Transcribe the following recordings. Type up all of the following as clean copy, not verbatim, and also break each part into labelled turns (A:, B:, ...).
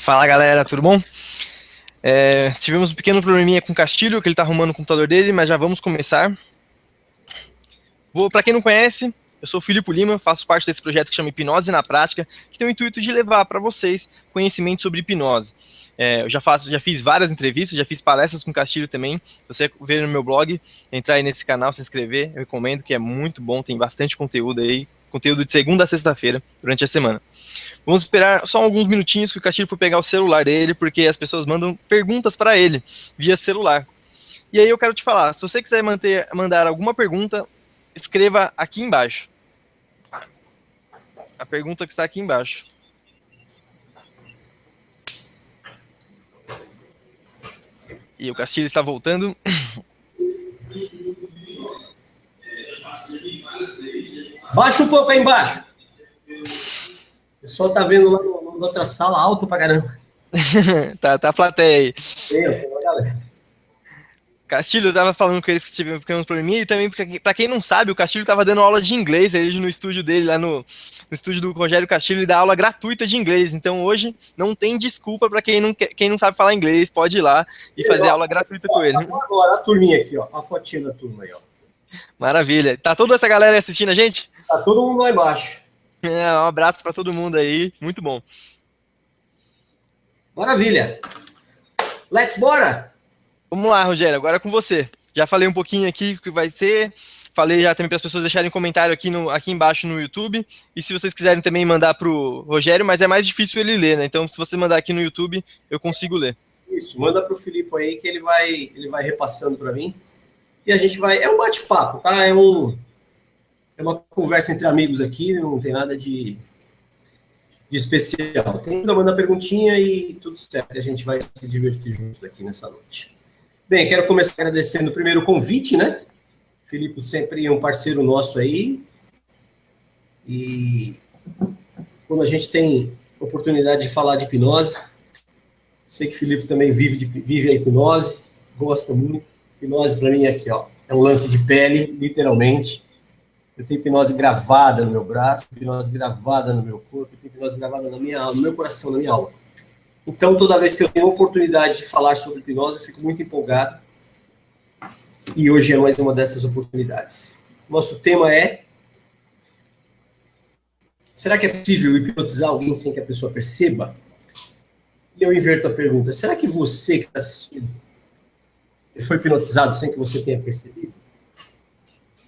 A: Fala galera, tudo bom? Tivemos um pequeno probleminha com o Castilho, que ele tá arrumando o computador dele, mas já vamos começar. Para quem não conhece, eu sou o Filipe Lima, faço parte desse projeto que chama Hipnose na Prática, que tem o intuito de levar para vocês conhecimento sobre hipnose. Eu já fiz várias entrevistas, já fiz palestras com o Castilho também. Se você ver no meu blog, entrar aí nesse canal, se inscrever, eu recomendo, que é muito bom, tem bastante conteúdo aí, conteúdo de segunda a sexta-feira, durante a semana. Vamos esperar só alguns minutinhos que o Castilho for pegar o celular dele, porque as pessoas mandam perguntas para ele via celular. E aí eu quero te falar, se você quiser mandar alguma pergunta, escreva aqui embaixo. A pergunta que está aqui embaixo. E o Castilho está voltando.
B: Baixa um pouco aí embaixo. O pessoal tá vendo lá na outra sala, alto pra caramba.
A: tá a plateia aí.
B: Galera.
A: Castilho, eu tava falando com eles que tiveram um probleminha, e também, pra quem não sabe, o Castilho tava dando aula de inglês, ele no estúdio dele, lá no estúdio do Rogério Castilho, ele dá aula gratuita de inglês, então hoje não tem desculpa pra quem não sabe falar inglês, pode ir lá e fazer aula gratuita com ele.
B: Agora a turminha aqui, ó, a fotinha da turma aí, ó.
A: Maravilha. Tá toda essa galera assistindo a gente?
B: Tá todo mundo lá embaixo.
A: Um abraço pra todo mundo aí, muito bom.
B: Maravilha. Let's bora!
A: Vamos lá, Rogério, agora é com você. Já falei um pouquinho aqui o que vai ter, falei já também para as pessoas deixarem comentário aqui embaixo no YouTube, e se vocês quiserem também mandar para o Rogério, mas é mais difícil ele ler, né? Então, se você mandar aqui no YouTube, eu consigo ler.
B: Isso, manda para o Filipe aí que ele vai repassando para mim. E a gente vai... É um bate-papo, tá? É uma conversa entre amigos aqui, não tem nada de especial. Tem que mandar perguntinha e tudo certo. A gente vai se divertir juntos aqui nessa noite. Bem, quero começar agradecendo primeiro o convite, né? Filipe sempre é um parceiro nosso aí. E quando a gente tem oportunidade de falar de hipnose, sei que o Filipe também vive a hipnose, gosta muito. Hipnose para mim é aqui, ó, é um lance de pele, literalmente. Eu tenho hipnose gravada no meu braço, hipnose gravada no meu corpo, eu tenho hipnose gravada na minha alma, no meu coração, na minha alma. Então, toda vez que eu tenho a oportunidade de falar sobre hipnose, eu fico muito empolgado. E hoje é mais uma dessas oportunidades. Nosso tema é: será que é possível hipnotizar alguém sem que a pessoa perceba? E eu inverto a pergunta: será que você que está assistindo foi hipnotizado sem que você tenha percebido?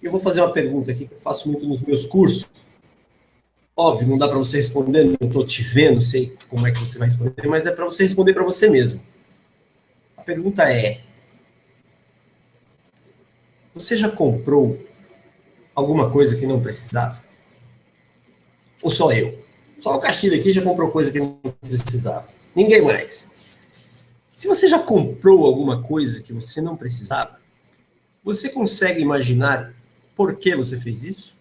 B: Eu vou fazer uma pergunta aqui que eu faço muito nos meus cursos. Óbvio, não dá para você responder, não estou te vendo, sei como é que você vai responder, mas é para você responder para você mesmo. A pergunta é: você já comprou alguma coisa que não precisava? Ou só eu? Só o Castilho aqui já comprou coisa que não precisava. Ninguém mais. Se você já comprou alguma coisa que você não precisava, você consegue imaginar por que você fez isso?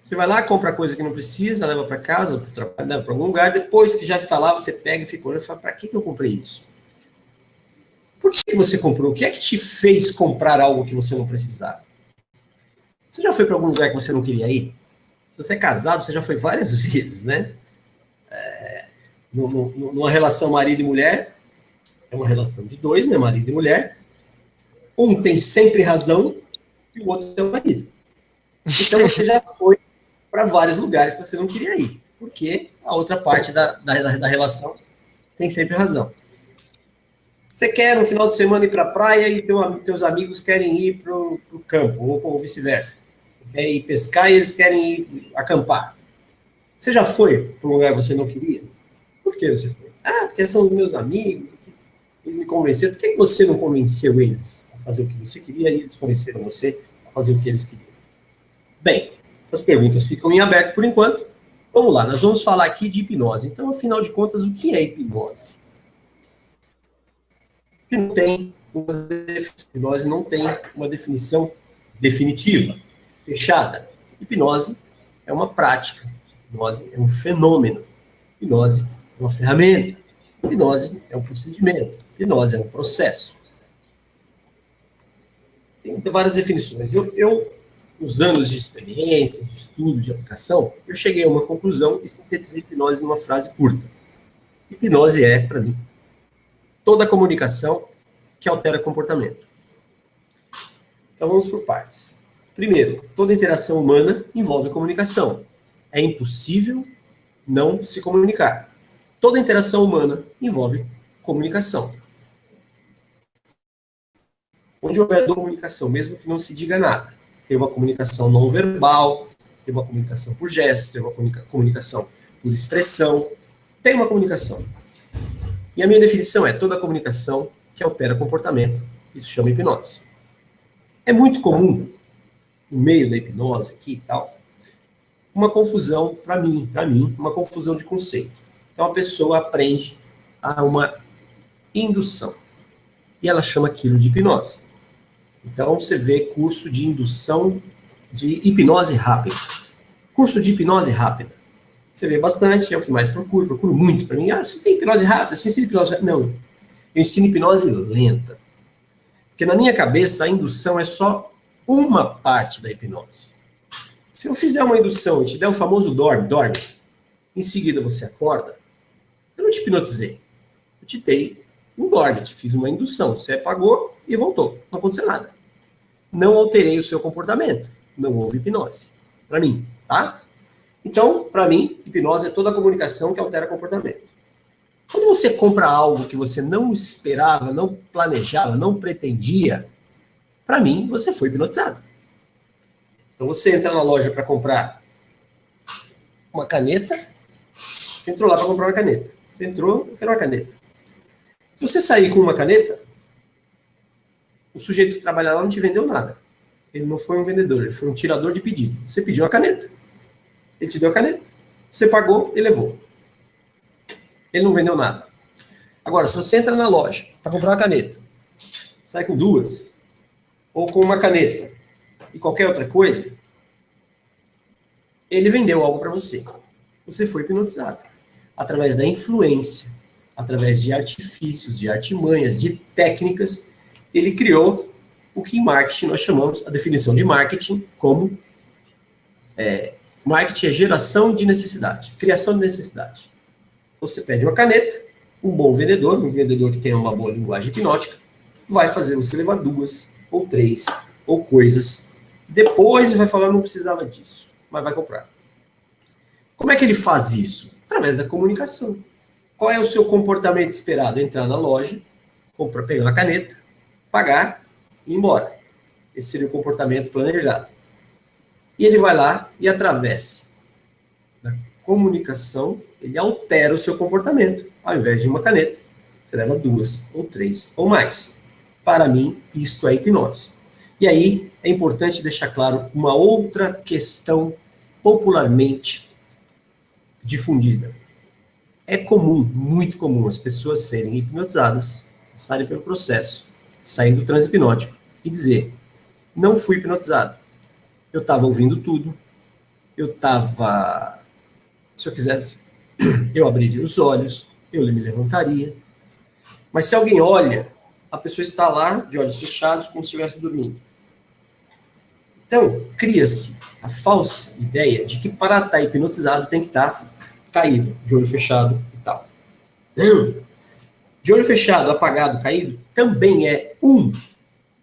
B: Você vai lá, compra coisa que não precisa, leva para casa, para o trabalho, leva para algum lugar, depois que já está lá, você pega e fica olhando e fala: para que eu comprei isso? Por que você comprou? O que é que te fez comprar algo que você não precisava? Você já foi para algum lugar que você não queria ir? Se você é casado, você já foi várias vezes, né? Numa relação marido e mulher, é uma relação de dois, né? Marido e mulher. Um tem sempre razão e o outro é o marido. Então você já foi para vários lugares que você não queria ir, porque a outra parte da relação tem sempre razão. Você quer no final de semana ir para a praia e teus amigos querem ir para o campo, ou vice-versa. Você quer ir pescar e eles querem ir acampar. Você já foi para um lugar que você não queria? Por que você foi? Ah, porque são meus amigos, eles me convenceram. Por que você não convenceu eles a fazer o que você queria e eles convenceram você a fazer o que eles queriam? Bem, essas perguntas ficam em aberto por enquanto. Vamos lá, nós vamos falar aqui de hipnose. Então, afinal de contas, o que é hipnose? Hipnose não tem uma definição definitiva, fechada. Hipnose é uma prática, hipnose é um fenômeno, hipnose é uma ferramenta, hipnose é um procedimento, hipnose é um processo. Tem várias definições. Eu nos anos de experiência, de estudo, de aplicação, eu cheguei a uma conclusão e sintetizei hipnose numa frase curta. Hipnose é, para mim, toda comunicação que altera comportamento. Então vamos por partes. Primeiro, toda interação humana envolve comunicação. É impossível não se comunicar. Toda interação humana envolve comunicação. Onde houver comunicação, mesmo que não se diga nada, tem uma comunicação não verbal, tem uma comunicação por gesto, tem uma comunicação por expressão, tem uma comunicação. E a minha definição é toda comunicação que altera comportamento. Isso chama hipnose. É muito comum, no meio da hipnose aqui e tal, uma confusão, para mim, uma confusão de conceito. Então a pessoa aprende a uma indução. E ela chama aquilo de hipnose. Então você vê curso de indução de hipnose rápida. Curso de hipnose rápida. Você vê bastante, é o que mais procuro muito para mim. Ah, você tem hipnose rápida, você ensina hipnose rápida. Não, eu ensino hipnose lenta. Porque na minha cabeça a indução é só uma parte da hipnose. Se eu fizer uma indução e te der o famoso dorme, em seguida você acorda, eu não te hipnotizei. Eu te dei um dorme, te fiz uma indução. Você apagou e voltou. Não aconteceu nada. Não alterei o seu comportamento. Não houve hipnose. Para mim, tá? Então, para mim, hipnose é toda a comunicação que altera comportamento. Quando você compra algo que você não esperava, não planejava, não pretendia, para mim, você foi hipnotizado. Então, você entra na loja para comprar uma caneta, você entrou lá para comprar uma caneta. Você entrou, eu quero uma caneta. Se você sair com uma caneta, o sujeito que trabalha lá não te vendeu nada. Ele não foi um vendedor, ele foi um tirador de pedido. Você pediu uma caneta, ele te deu a caneta, você pagou e levou. Ele não vendeu nada. Agora, se você entra na loja para comprar uma caneta, sai com duas, ou com uma caneta e qualquer outra coisa, ele vendeu algo para você. Você foi hipnotizado. Através da influência, através de artifícios, de artimanhas, de técnicas, ele criou o que em marketing nós chamamos, a definição de marketing como marketing é geração de necessidade, criação de necessidade. Então você pede uma caneta, um bom vendedor, um vendedor que tenha uma boa linguagem hipnótica, vai fazer você levar duas, ou três, ou coisas. Depois vai falar, não precisava disso, mas vai comprar. Como é que ele faz isso? Através da comunicação. Qual é o seu comportamento esperado? Entrar na loja, pegar uma caneta, pagar e ir embora. Esse seria o comportamento planejado. E ele vai lá e, através da comunicação, ele altera o seu comportamento. Ao invés de uma caneta, você leva duas, ou três, ou mais. Para mim, isto é hipnose. E aí, é importante deixar claro uma outra questão popularmente difundida. É comum, muito comum, as pessoas serem hipnotizadas, passarem pelo processo, sair do transe hipnótico e dizer, não fui hipnotizado. Eu estava ouvindo tudo, eu estava, se eu quisesse, eu abriria os olhos, eu me levantaria. Mas se alguém olha, a pessoa está lá, de olhos fechados, como se estivesse dormindo. Então, cria-se a falsa ideia de que para estar hipnotizado tem que estar caído, de olho fechado e tal. Não. De olho fechado, apagado, caído, também é um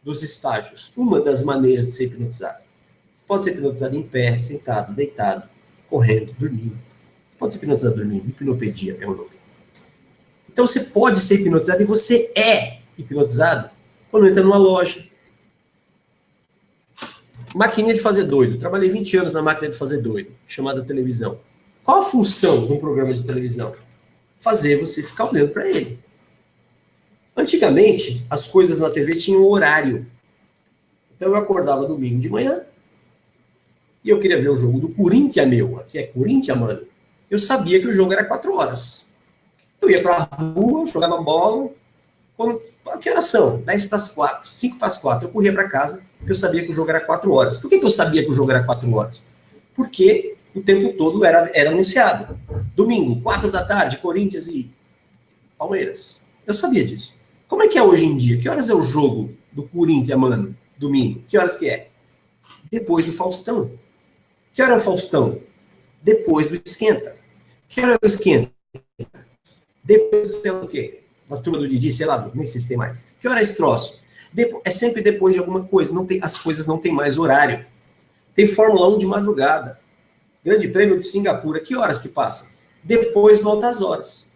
B: dos estágios, uma das maneiras de ser hipnotizado. Você pode ser hipnotizado em pé, sentado, deitado, correndo, dormindo. Você pode ser hipnotizado dormindo, hipnopedia é o nome. Então você pode ser hipnotizado e você é hipnotizado quando entra numa loja. Maquininha de fazer doido. Trabalhei 20 anos na máquina de fazer doido, chamada televisão. Qual a função de um programa de televisão? Fazer você ficar olhando para ele. Antigamente, as coisas na TV tinham horário. Então eu acordava domingo de manhã e eu queria ver o jogo do Corinthians, meu. Aqui é Corinthians, mano. Eu sabia que o jogo era 4 horas. Eu ia pra rua, jogava bola. Que horas são? 10 para as 4, 5 para as 4. Eu corria para casa porque eu sabia que o jogo era 4 horas. Por que eu sabia que o jogo era 4 horas? Porque o tempo todo era anunciado. Domingo, 4 da tarde, Corinthians e Palmeiras. Eu sabia disso. Como é que é hoje em dia? Que horas é o jogo do Corinthians, mano? Domingo. Que horas que é? Depois do Faustão. Que hora é o Faustão? Depois do Esquenta. Que hora é o Esquenta? Depois do quê? Da turma do Didi, sei lá, nem sei se tem mais. Que hora é esse troço? É sempre depois de alguma coisa. Não tem, as coisas não têm mais horário. Tem Fórmula 1 de madrugada. Grande Prêmio de Singapura. Que horas que passa? Depois do Altas Horas.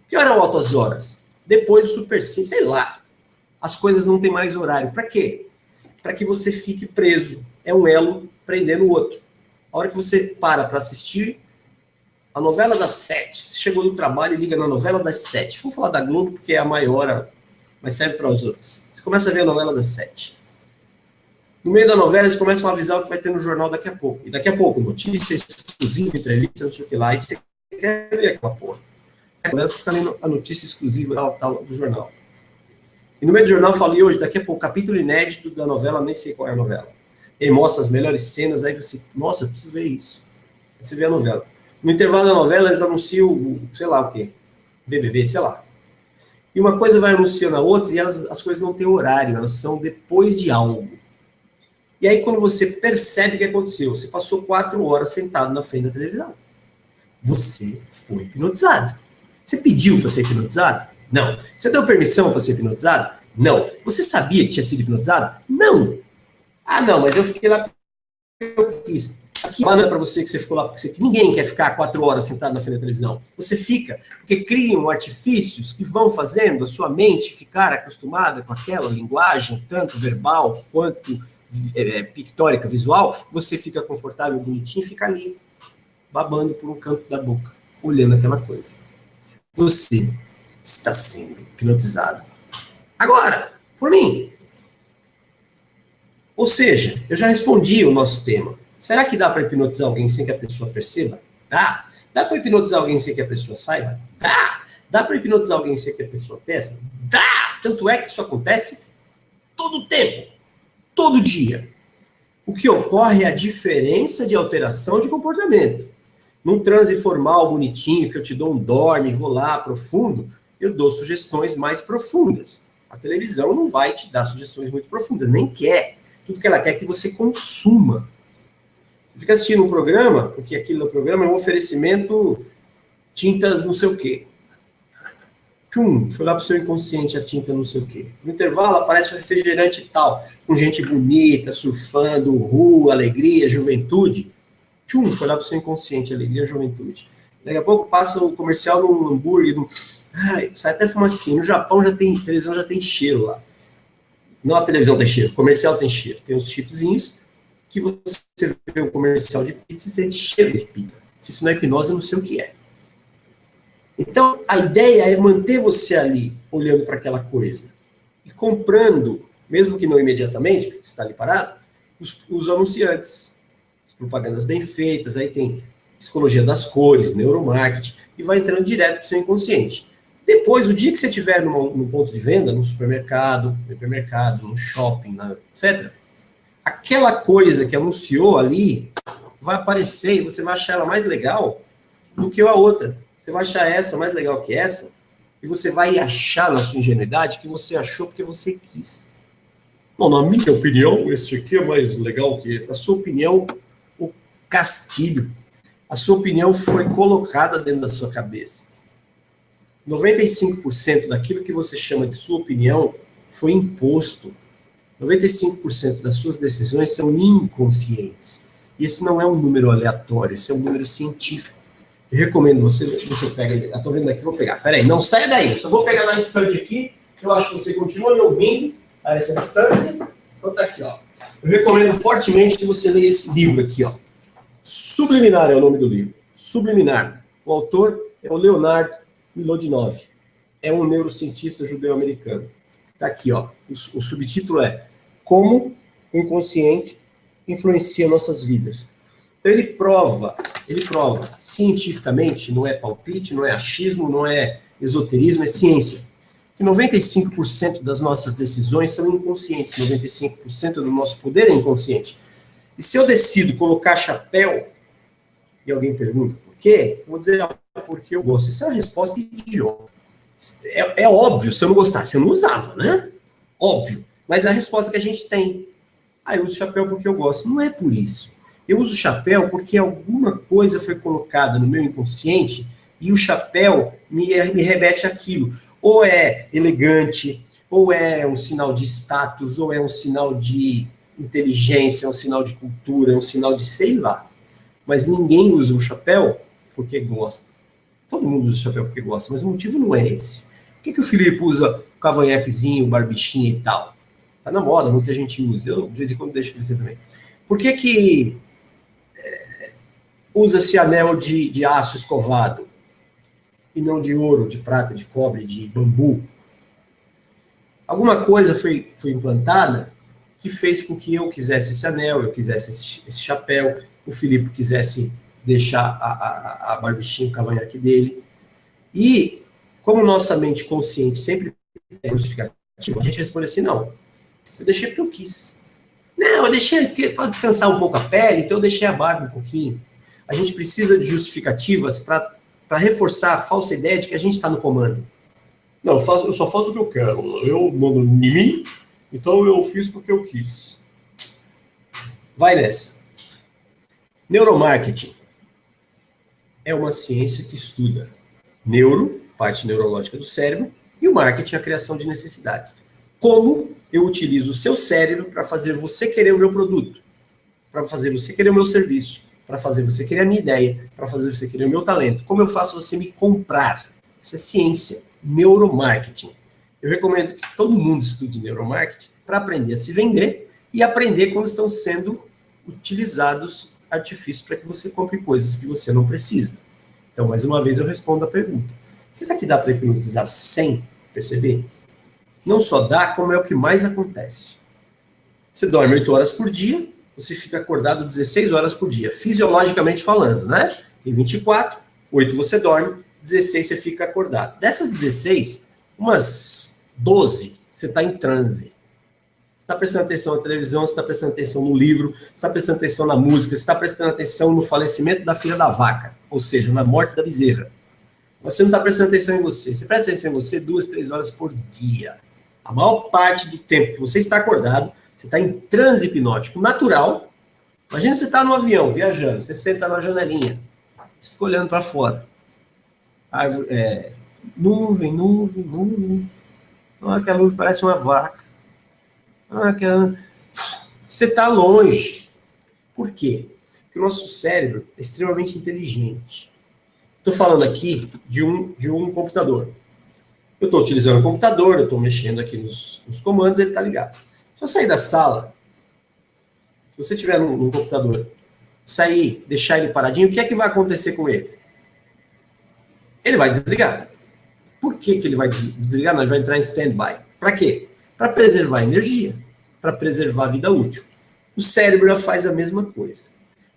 B: Que hora é o Altas Horas? Depois do Super Sim, sei lá. As coisas não têm mais horário. Para quê? Para que você fique preso. É um elo prendendo o outro. A hora que você para assistir a novela das 7, você chegou do trabalho e liga na novela das 7. Vamos falar da Globo porque é a maior, mas serve para os outros. Você começa a ver a novela das 7. No meio da novela, eles começam a avisar o que vai ter no jornal daqui a pouco. E daqui a pouco, notícia exclusiva, entrevista, não sei o que lá. E você quer ver aquela porra. A novela fica lendo a notícia exclusiva tal, do jornal. E no meio do jornal, eu falei hoje, daqui a pouco, capítulo inédito da novela, nem sei qual é a novela. Ele mostra as melhores cenas, aí você, nossa, eu preciso ver isso. Aí você vê a novela. No intervalo da novela, eles anunciam, sei lá o quê, BBB, sei lá. E uma coisa vai anunciando a outra, e as coisas não têm horário, elas são depois de algo. E aí, quando você percebe o que aconteceu, você passou 4 horas sentado na frente da televisão. Você foi hipnotizado. Você pediu para ser hipnotizado? Não. Você deu permissão para ser hipnotizado? Não. Você sabia que tinha sido hipnotizado? Não. Ah, não, mas eu fiquei lá porque eu quis. Aqui não é para você que você ficou lá porque você... Ninguém quer ficar 4 horas sentado na frente da televisão. Você fica porque criam artifícios que vão fazendo a sua mente ficar acostumada com aquela linguagem, tanto verbal quanto pictórica, visual. Você fica confortável, bonitinho e fica ali, babando por um canto da boca, olhando aquela coisa. Você está sendo hipnotizado. Agora, por mim. Ou seja, eu já respondi o nosso tema. Será que dá para hipnotizar alguém sem que a pessoa perceba? Dá. Dá para hipnotizar alguém sem que a pessoa saiba? Dá. Dá para hipnotizar alguém sem que a pessoa peça? Dá. Tanto é que isso acontece todo o tempo, todo dia. O que ocorre é a diferença de alteração de comportamento. Num transe formal, bonitinho, que eu te dou um dorme, vou lá, profundo, eu dou sugestões mais profundas. A televisão não vai te dar sugestões muito profundas, nem quer. Tudo que ela quer é que você consuma. Você fica assistindo um programa, porque aquilo no programa é um oferecimento tintas não sei o quê. Tchum, foi lá pro seu inconsciente a tinta não sei o quê. No intervalo aparece um refrigerante e tal, com gente bonita, surfando, rua, alegria, juventude. Tchum, foi lá pro seu inconsciente, alegria, juventude. Daqui a pouco passa o comercial no hambúrguer, ai, sai até fumacinha. No Japão a televisão já tem cheiro lá. Não a televisão tem cheiro, o comercial tem cheiro. Tem uns chipzinhos que você vê um comercial de pizza e sente cheiro de pizza. Se isso não é hipnose, eu não sei o que é. Então, a ideia é manter você ali, olhando para aquela coisa. E comprando, mesmo que não imediatamente, porque você está ali parado, os anunciantes. As propagandas bem feitas, aí tem psicologia das cores, neuromarketing, e vai entrando direto para o seu inconsciente. Depois, o dia que você estiver num ponto de venda, num supermercado, no hipermercado, no shopping, etc., aquela coisa que anunciou ali vai aparecer e você vai achar ela mais legal do que a outra. Você vai achar essa mais legal que essa e você vai achar na sua ingenuidade que você achou porque você quis. Bom, na minha opinião, este aqui é mais legal que esse. A sua opinião, o castilho. A sua opinião foi colocada dentro da sua cabeça. 95% daquilo que você chama de sua opinião foi imposto. 95% das suas decisões são inconscientes. E esse não é um número aleatório, esse é um número científico. Eu recomendo você pega ele. Estou vendo aqui, vou pegar. Peraí, não saia daí. Eu só vou pegar na estante aqui, que eu acho que você continua me ouvindo a essa distância. Então tá aqui, ó. Eu recomendo fortemente que você leia esse livro aqui, ó. Subliminar é o nome do livro. Subliminar. O autor é o Leonard Milodinov. É um neurocientista judeu-americano. Tá aqui, ó. O subtítulo é Como o Inconsciente Influencia Nossas Vidas. Então ele prova cientificamente, não é palpite, não é achismo, não é esoterismo, é ciência, que 95% das nossas decisões são inconscientes, 95% do nosso poder é inconsciente. E se eu decido colocar chapéu, e alguém pergunta por quê, eu vou dizer porque eu gosto. Isso é uma resposta idiota. É óbvio, se eu não gostasse, eu não usava, né? Óbvio. Mas é a resposta que a gente tem. Ah, eu uso chapéu porque eu gosto. Não é por isso. Eu uso chapéu porque alguma coisa foi colocada no meu inconsciente e o chapéu me remete àquilo. Ou é elegante, ou é um sinal de status, ou é um sinal de inteligência, é um sinal de cultura, é um sinal de sei lá. Mas ninguém usa o chapéu porque gosta. Todo mundo usa o chapéu porque gosta, mas o motivo não é esse. Por que o Felipe usa o cavanhaquezinho, o barbichinha e tal? Tá na moda, muita gente usa. Eu, de vez em quando, deixo crescer também. Por que usa-se anel de aço escovado e não de ouro, de prata, de cobre, de bambu? Alguma coisa foi implantada que fez com que eu quisesse esse anel, eu quisesse esse chapéu, o Filipe quisesse deixar a barbichinha, o cavanhaque dele. E, como nossa mente consciente sempre é justificativa, a gente responde assim, não, eu deixei porque eu quis. Não, eu deixei para descansar um pouco a pele, então eu deixei a barba um pouquinho. A gente precisa de justificativas para reforçar a falsa ideia de que a gente está no comando. Não, eu só faço o que eu quero. Eu mando em mim, então eu fiz porque eu quis. Vai nessa. Neuromarketing é uma ciência que estuda neuro, parte neurológica do cérebro, e o marketing, a criação de necessidades. Como eu utilizo o seu cérebro para fazer você querer o meu produto, para fazer você querer o meu serviço, para fazer você querer a minha ideia, para fazer você querer o meu talento. Como eu faço você me comprar? Isso é ciência, neuromarketing. Eu recomendo que todo mundo estude neuromarketing para aprender a se vender e aprender como estão sendo utilizados artifícios para que você compre coisas que você não precisa. Então, mais uma vez, eu respondo a pergunta. Será que dá para hipnotizar sem perceber? Não só dá, como é o que mais acontece. Você dorme 8 horas por dia, você fica acordado 16 horas por dia, fisiologicamente falando, né? Tem 24, 8 você dorme, 16 você fica acordado. Dessas 16, umas 12 você está em transe. Você está prestando atenção na televisão, você está prestando atenção no livro, você está prestando atenção na música, você está prestando atenção no falecimento da filha da vaca, ou seja, na morte da bezerra. Mas você não está prestando atenção em você. Você presta atenção em você 2, 3 horas por dia. A maior parte do tempo que você está acordado, você está em transe hipnótico natural. Imagina você está no avião, viajando, você senta na janelinha, você fica olhando para fora. Árvore, nuvem, nuvem, nuvem. Oh, aquela nuvem parece uma vaca. Você está longe. Por quê? Porque o nosso cérebro é extremamente inteligente. Estou falando aqui de um computador. Eu estou utilizando o computador, eu estou mexendo aqui nos comandos, ele está ligado. Se eu sair da sala, se você tiver num computador, sair, deixar ele paradinho, o que é que vai acontecer com ele? Ele vai desligar. Por que ele vai desligar? Não, ele vai entrar em stand-by. Para quê? Para preservar energia, para preservar a vida útil. O cérebro faz a mesma coisa.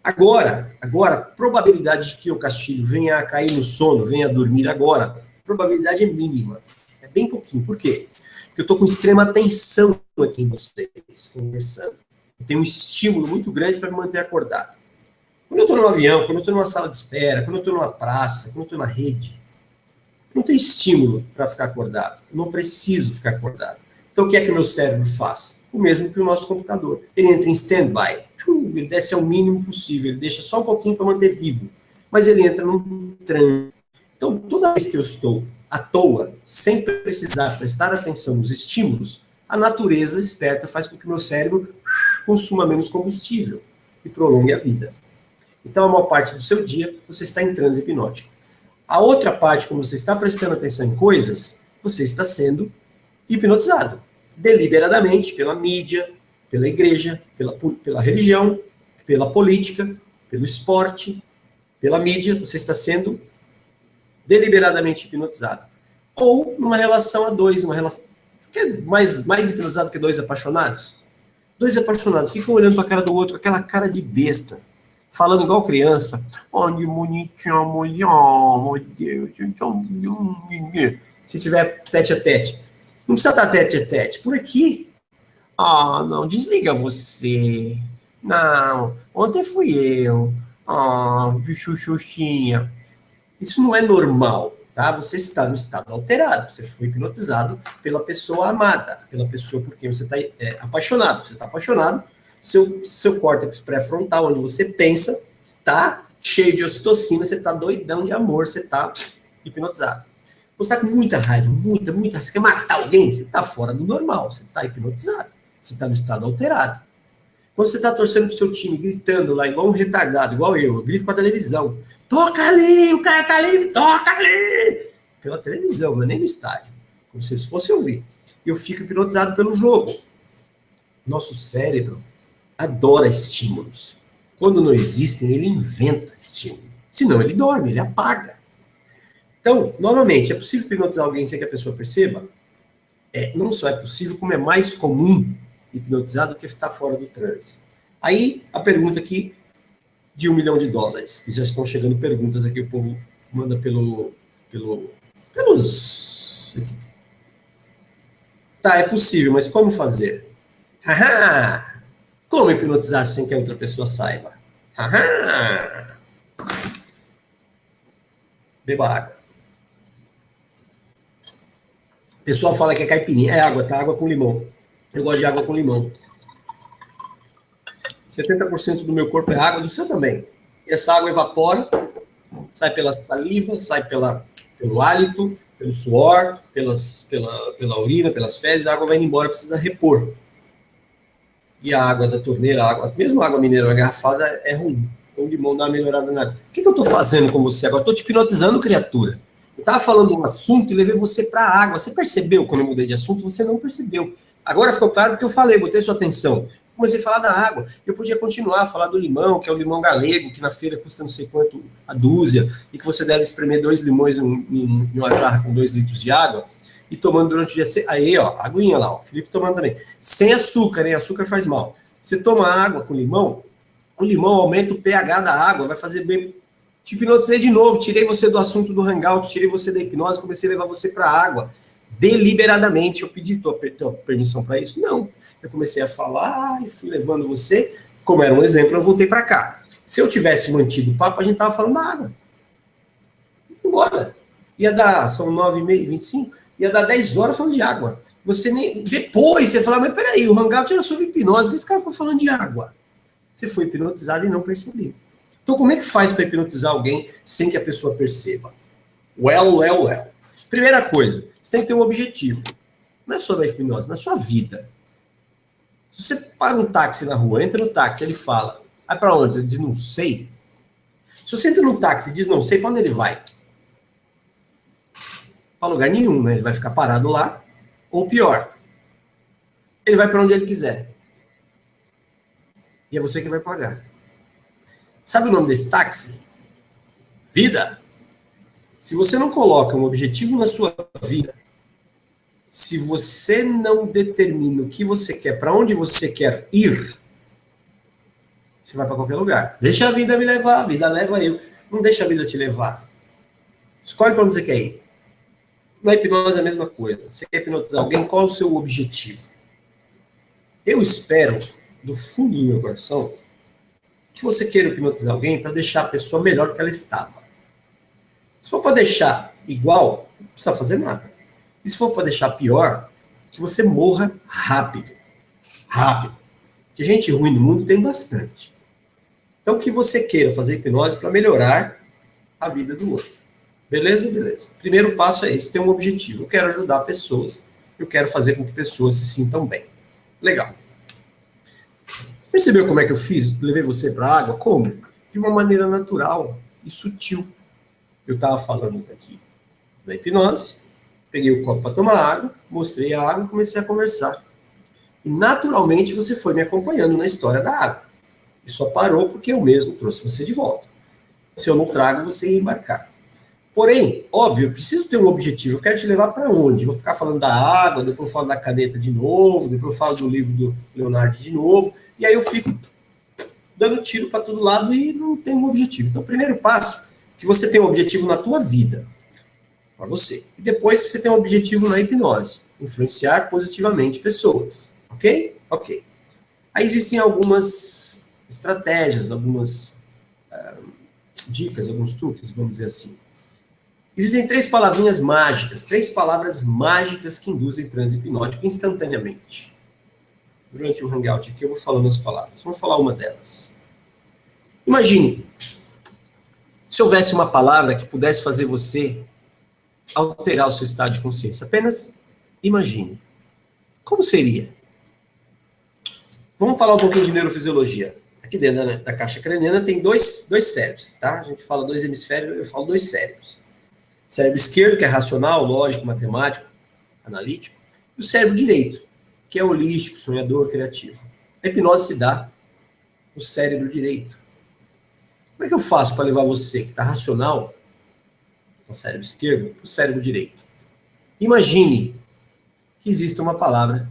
B: Agora, a probabilidade de que o Castilho venha a cair no sono, venha a dormir agora, a probabilidade é mínima. É bem pouquinho. Por quê? Porque eu estou com extrema atenção aqui em vocês, conversando. Eu tenho um estímulo muito grande para me manter acordado. Quando eu estou no avião, quando eu estou numa sala de espera, quando eu estou numa praça, quando eu estou na rede, não tem estímulo para ficar acordado. Eu não preciso ficar acordado. Então, o que é que o meu cérebro faz? O mesmo que o nosso computador. Ele entra em stand-by. Ele desce ao mínimo possível. Ele deixa só um pouquinho para manter vivo. Mas ele entra num transe. Então, toda vez que eu estou à toa, sem precisar prestar atenção nos estímulos, a natureza esperta faz com que o meu cérebro consuma menos combustível e prolongue a vida. Então, a maior parte do seu dia, você está em transe hipnótico. A outra parte, quando você está prestando atenção em coisas, você está sendo hipnotizado. Deliberadamente, pela mídia, pela igreja, pela religião, pela política, pelo esporte, pela mídia, você está sendo deliberadamente hipnotizado. Ou numa relação a dois, uma relação... Você quer mais hipnotizado que dois apaixonados? Dois apaixonados ficam olhando para a cara do outro com aquela cara de besta, falando igual criança. Onde bonitinho, amorzinho, oh, meu Deus. Se tiver tete a tete. Não precisa estar tete a tete. Por aqui. Ah, não, desliga você. Não, ontem fui eu. Ah, xuxuxinha. Isso não é normal, tá? Você está no estado alterado. Você foi hipnotizado pela pessoa amada, pela pessoa por quem você está apaixonado. Você está apaixonado, seu córtex pré-frontal, onde você pensa, tá cheio de ocitocina, você tá doidão de amor, você tá hipnotizado. Você tá com muita raiva, muita, você quer matar alguém, você tá fora do normal, você tá hipnotizado, você tá no estado alterado. Quando você tá torcendo pro seu time, gritando lá, igual um retardado, igual eu grito com a televisão, toca ali, o cara tá ali, toca ali, pela televisão, não é nem no estádio, como se eles fossem ouvir. Eu fico hipnotizado pelo jogo. Nosso cérebro adora estímulos. Quando não existem, ele inventa estímulo. Senão ele dorme, ele apaga. Então, novamente, é possível hipnotizar alguém sem que a pessoa perceba? Não só é possível, como é mais comum hipnotizar do que estar fora do transe. Aí, a pergunta aqui de $1 milhão, que já estão chegando perguntas aqui, o povo manda pelos... Tá, é possível, mas como fazer? Haha! Como hipnotizar sem que a outra pessoa saiba? Haha! Beba água. O pessoal fala que é caipirinha. É água, tá? Água com limão. Eu gosto de água com limão. 70% do meu corpo é água, do seu também. E essa água evapora, sai pela saliva, sai pelo hálito, pelo suor, pela urina, pelas fezes, a água vai indo embora, precisa repor. E a água da torneira, mesmo a água mineral engarrafada, é ruim. O limão dá uma melhorada na água. O que eu estou fazendo com você agora? Estou te hipnotizando, criatura. Eu estava falando um assunto e levei você para a água. Você percebeu quando eu mudei de assunto? Você não percebeu. Agora ficou claro porque eu falei, botei sua atenção. Comecei a falar da água. Eu podia continuar a falar do limão, que é o limão galego, que na feira custa não sei quanto a dúzia, e que você deve espremer 2 limões em uma jarra com 2 litros de água, e tomando durante o dia. Aí, ó, aguinha lá, ó, o Felipe tomando também. Sem açúcar, hein? Açúcar faz mal. Você toma água com limão, o limão aumenta o pH da água, vai fazer bem. Te hipnotizei de novo, tirei você do assunto do hangout, tirei você da hipnose, comecei a levar você para a água. Deliberadamente, eu pedi tua permissão para isso? Não. Eu comecei a falar e fui levando você, como era um exemplo, eu voltei para cá. Se eu tivesse mantido o papo, a gente tava falando da água. Embora. Ia dar, são 9h30, 25, ia dar 10 horas falando de água. Você nem. Depois você fala, mas peraí, o hangout era sobre hipnose, esse cara foi falando de água. Você foi hipnotizado e não percebeu. Então, como é que faz para hipnotizar alguém sem que a pessoa perceba? Well. Primeira coisa, você tem que ter um objetivo. Não é só da hipnose, na sua vida. Se você para um táxi na rua, entra no táxi, ele fala, vai para onde? Ele diz, não sei. Se você entra no táxi e diz, não sei, para onde ele vai? Para lugar nenhum, né? Ele vai ficar parado lá, ou pior, ele vai para onde ele quiser. E é você que vai pagar. Sabe o nome desse táxi? Vida. Se você não coloca um objetivo na sua vida, se você não determina o que você quer, para onde você quer ir, você vai para qualquer lugar. Deixa a vida me levar, a vida leva eu. Não deixa a vida te levar. Escolhe para onde você quer ir. Na hipnose é a mesma coisa. Você quer hipnotizar alguém, qual é o seu objetivo? Eu espero, do fundo do meu coração, que você queira hipnotizar alguém para deixar a pessoa melhor do que ela estava. Se for para deixar igual, não precisa fazer nada. E se for para deixar pior, que você morra rápido. Rápido. Porque gente ruim no mundo tem bastante. Então, que você queira fazer hipnose para melhorar a vida do outro. Beleza? Beleza. Primeiro passo é esse, ter um objetivo. Eu quero ajudar pessoas, eu quero fazer com que pessoas se sintam bem. Legal. Você percebeu como é que eu fiz? Levei você para a água? Como? De uma maneira natural e sutil. Eu estava falando aqui da hipnose, peguei o copo para tomar água, mostrei a água e comecei a conversar. E naturalmente você foi me acompanhando na história da água. E só parou porque eu mesmo trouxe você de volta. Se eu não trago, você ia embarcar. Porém, óbvio, eu preciso ter um objetivo. Eu quero te levar para onde? Vou ficar falando da água, depois eu falo da caneta de novo, depois eu falo do livro do Leonardo de novo, e aí eu fico dando tiro para todo lado e não tenho um objetivo. Então, o primeiro passo que você tem um objetivo na tua vida, para você. E depois que você tem um objetivo na hipnose, influenciar positivamente pessoas. Ok? Ok. Aí existem algumas estratégias, algumas dicas, alguns truques, vamos dizer assim. Existem 3 palavrinhas mágicas, 3 palavras mágicas que induzem transe hipnótico instantaneamente. durante o Hangout aqui, eu vou falando as palavras. Vamos falar uma delas. Imagine, se houvesse uma palavra que pudesse fazer você alterar o seu estado de consciência. Apenas imagine. Como seria? Vamos falar um pouquinho de neurofisiologia. Aqui dentro da caixa craniana tem dois cérebros, tá? A gente fala dois hemisférios, eu falo dois cérebros. O cérebro esquerdo, que é racional, lógico, matemático, analítico. E o cérebro direito, que é holístico, sonhador, criativo. A hipnose se dá no cérebro direito. Como é que eu faço para levar você, que está racional, no cérebro esquerdo, para o cérebro direito? Imagine que exista uma palavra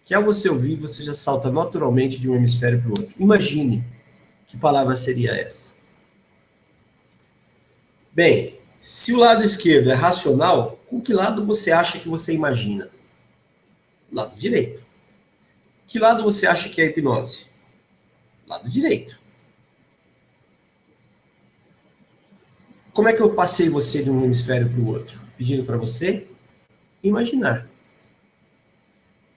B: que, ao você ouvir, você já salta naturalmente de um hemisfério para o outro. Imagine que palavra seria essa. Bem, se o lado esquerdo é racional, com que lado você acha que você imagina? Lado direito. Que lado você acha que é a hipnose? Lado direito. Como é que eu passei você de um hemisfério para o outro? Pedindo para você imaginar.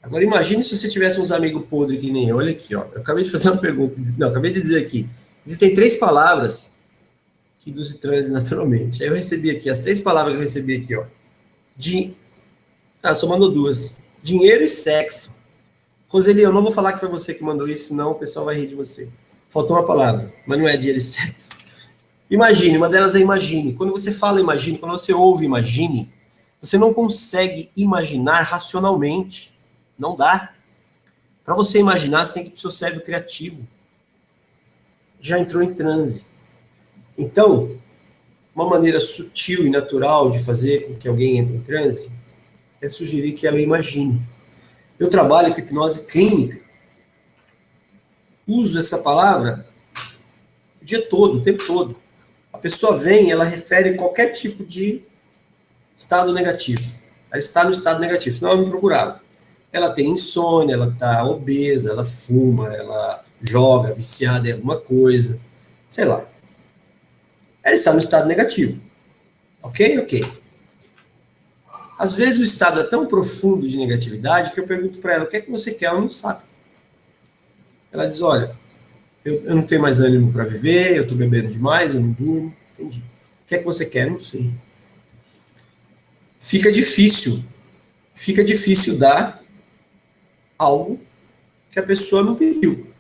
B: Agora imagine se você tivesse uns amigos podres que nem eu. Olha aqui, ó. Eu acabei de fazer uma pergunta. Não, acabei de dizer aqui. Existem 3 palavras que induzem transe naturalmente. Aí eu recebi aqui, as 3 palavras que eu recebi aqui, ó. Só mandou 2. Dinheiro e sexo. Roseli, eu não vou falar que foi você que mandou isso, senão o pessoal vai rir de você. Faltou uma palavra, mas não é dinheiro e sexo. Imagine, uma delas é imagine. Quando você fala imagine, quando você ouve imagine, você não consegue imaginar racionalmente. Não dá. Para você imaginar, você tem que ir para o seu cérebro criativo. Já entrou em transe. Então, uma maneira sutil e natural de fazer com que alguém entre em transe é sugerir que ela imagine. Eu trabalho com hipnose clínica. Uso essa palavra o dia todo, o tempo todo. A pessoa vem, ela refere qualquer tipo de estado negativo. Ela está no estado negativo, senão ela me procurava. Ela tem insônia, ela está obesa, ela fuma, ela joga, viciada em alguma coisa, sei lá. Ela está no estado negativo. Ok? Ok. Às vezes o estado é tão profundo de negatividade que eu pergunto para ela, o que é que você quer? Ela não sabe. Ela diz, olha, eu não tenho mais ânimo para viver, eu estou bebendo demais, eu não durmo. Entendi. O que é que você quer? Não sei. Fica difícil dar algo que a pessoa não pediu.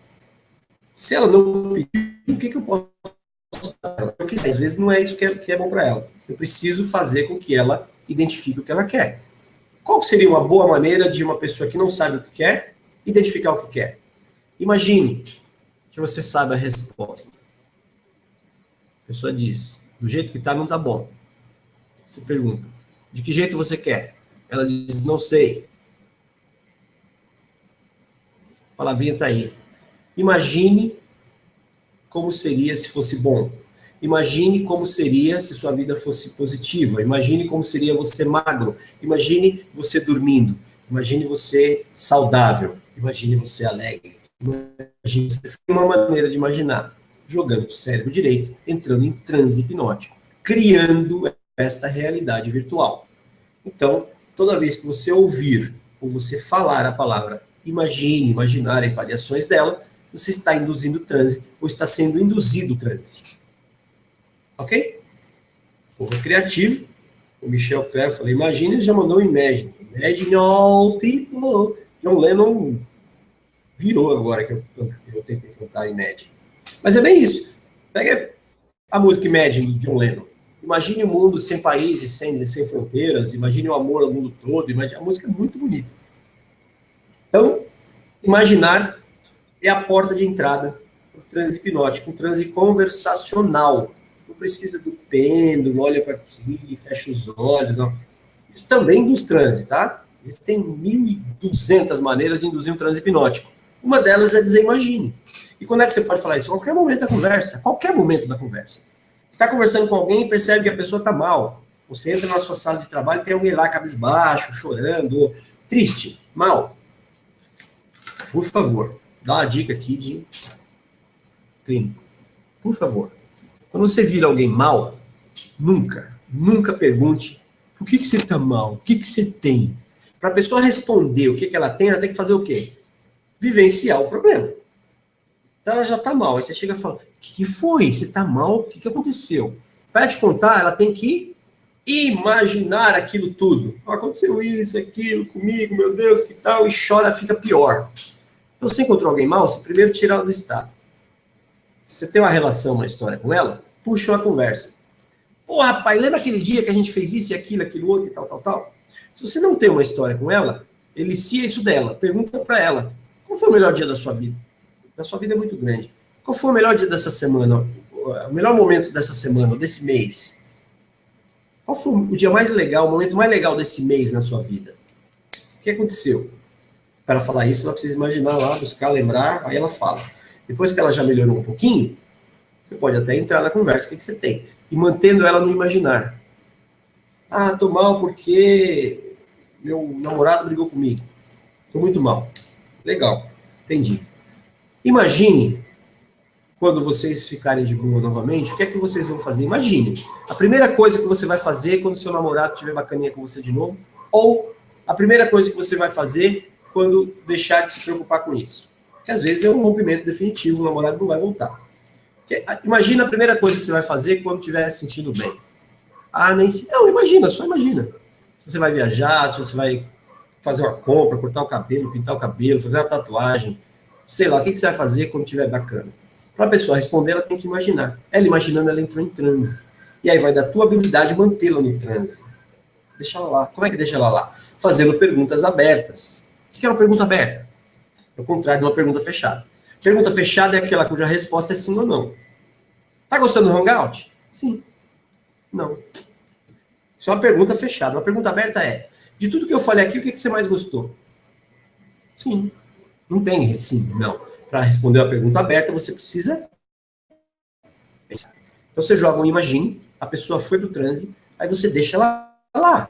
B: Se ela não pediu, o que eu posso dar? Porque às vezes não é isso que é bom para ela. Eu preciso fazer com que ela identifique o que ela quer. Qual seria uma boa maneira de uma pessoa que não sabe o que quer, identificar o que quer? Imagine que você sabe a resposta. A pessoa diz, do jeito que está, não está bom. Você pergunta, de que jeito você quer? Ela diz, não sei. A palavrinha está aí. Imagine como seria se fosse bom. Imagine como seria se sua vida fosse positiva. Imagine como seria você magro. Imagine você dormindo. Imagine você saudável. Imagine você alegre. Imagine você. Uma maneira de imaginar. Jogando o cérebro direito, entrando em transe hipnótico. Criando esta realidade virtual. Então, toda vez que você ouvir ou você falar a palavra imagine, imaginar e variações dela, você está induzindo transe ou está sendo induzido transe. Ok? Povo criativo. O Michel Clever falou, imagine, ele já mandou um imagine. Imagine all people. John Lennon virou agora que eu tentei cantar Imagine. Mas é bem isso. Pega a música Imagine do John Lennon. Imagine o mundo sem países, sem fronteiras. Imagine o amor ao mundo todo. A música é muito bonita. Então, imaginar é a porta de entrada para o transe hipnótico, um transe conversacional. Não precisa do pêndulo, olha para aqui, fecha os olhos. Não. Isso também induz transe, tá? Existem 1.200 maneiras de induzir um transe hipnótico. Uma delas é dizer imagine. E quando é que você pode falar isso? A qualquer momento da conversa. Qualquer momento da conversa. Você está conversando com alguém e percebe que a pessoa está mal. Você entra na sua sala de trabalho e tem alguém lá cabisbaixo, chorando, triste, mal. Por favor, dá uma dica aqui de clínico. Por favor, quando você vira alguém mal, nunca pergunte por que você está mal, o que você tem. Para a pessoa responder o que ela tem que fazer o quê? vivenciar o problema. Então ela já está mal. Aí você chega e fala, o que foi? Você está mal? O que aconteceu? Para te contar, ela tem que imaginar aquilo tudo. Aconteceu isso, aquilo comigo, meu Deus, que tal? E chora, fica pior. Então você encontrou alguém mal, você primeiro tira ela do estado. Se você tem uma relação, uma história com ela, puxa uma conversa. Pô, rapaz, lembra aquele dia que a gente fez isso e aquilo outro e tal, tal, tal? Se você não tem uma história com ela, elicia isso dela. Pergunta para ela, qual foi o melhor dia da sua vida? Da sua vida é muito grande. Qual foi o melhor dia dessa semana? O melhor momento dessa semana, ou desse mês? Qual foi o dia mais legal, o momento mais legal desse mês na sua vida? O que aconteceu? Para ela falar isso, ela precisa imaginar lá, buscar, lembrar, aí ela fala. Depois que ela já melhorou um pouquinho, você pode até entrar na conversa, o que você tem? E mantendo ela no imaginar. Ah, tô mal porque meu namorado brigou comigo. Tô muito mal. Legal, entendi. Imagine, quando vocês ficarem de boa novamente, o que é que vocês vão fazer? Imagine. A primeira coisa que você vai fazer quando seu namorado estiver bacaninha com você de novo, ou a primeira coisa que você vai fazer quando deixar de se preocupar com isso. Porque às vezes é um rompimento definitivo, o namorado não vai voltar. Imagina a primeira coisa que você vai fazer quando estiver se sentindo bem. Ah, nem se... Não, imagina, só imagina. Se você vai viajar, se você vai fazer uma compra, cortar o cabelo, pintar o cabelo, fazer uma tatuagem, sei lá, o que você vai fazer quando estiver bacana. Para a pessoa responder, ela tem que imaginar. Ela imaginando, ela entrou em transe. E aí vai da tua habilidade mantê-la no transe. Deixa ela lá. Como é que deixa ela lá? Fazendo perguntas abertas. O que é uma pergunta aberta? É o contrário de uma pergunta fechada. Pergunta fechada é aquela cuja resposta é sim ou não. Tá gostando do Hangout? Sim. Não. Isso é uma pergunta fechada. Uma pergunta aberta é, de tudo que eu falei aqui, o que você mais gostou? Sim. Não tem sim, não. Para responder uma pergunta aberta, você precisa pensar. Então você joga um imagine, a pessoa foi pro transe, aí você deixa ela lá.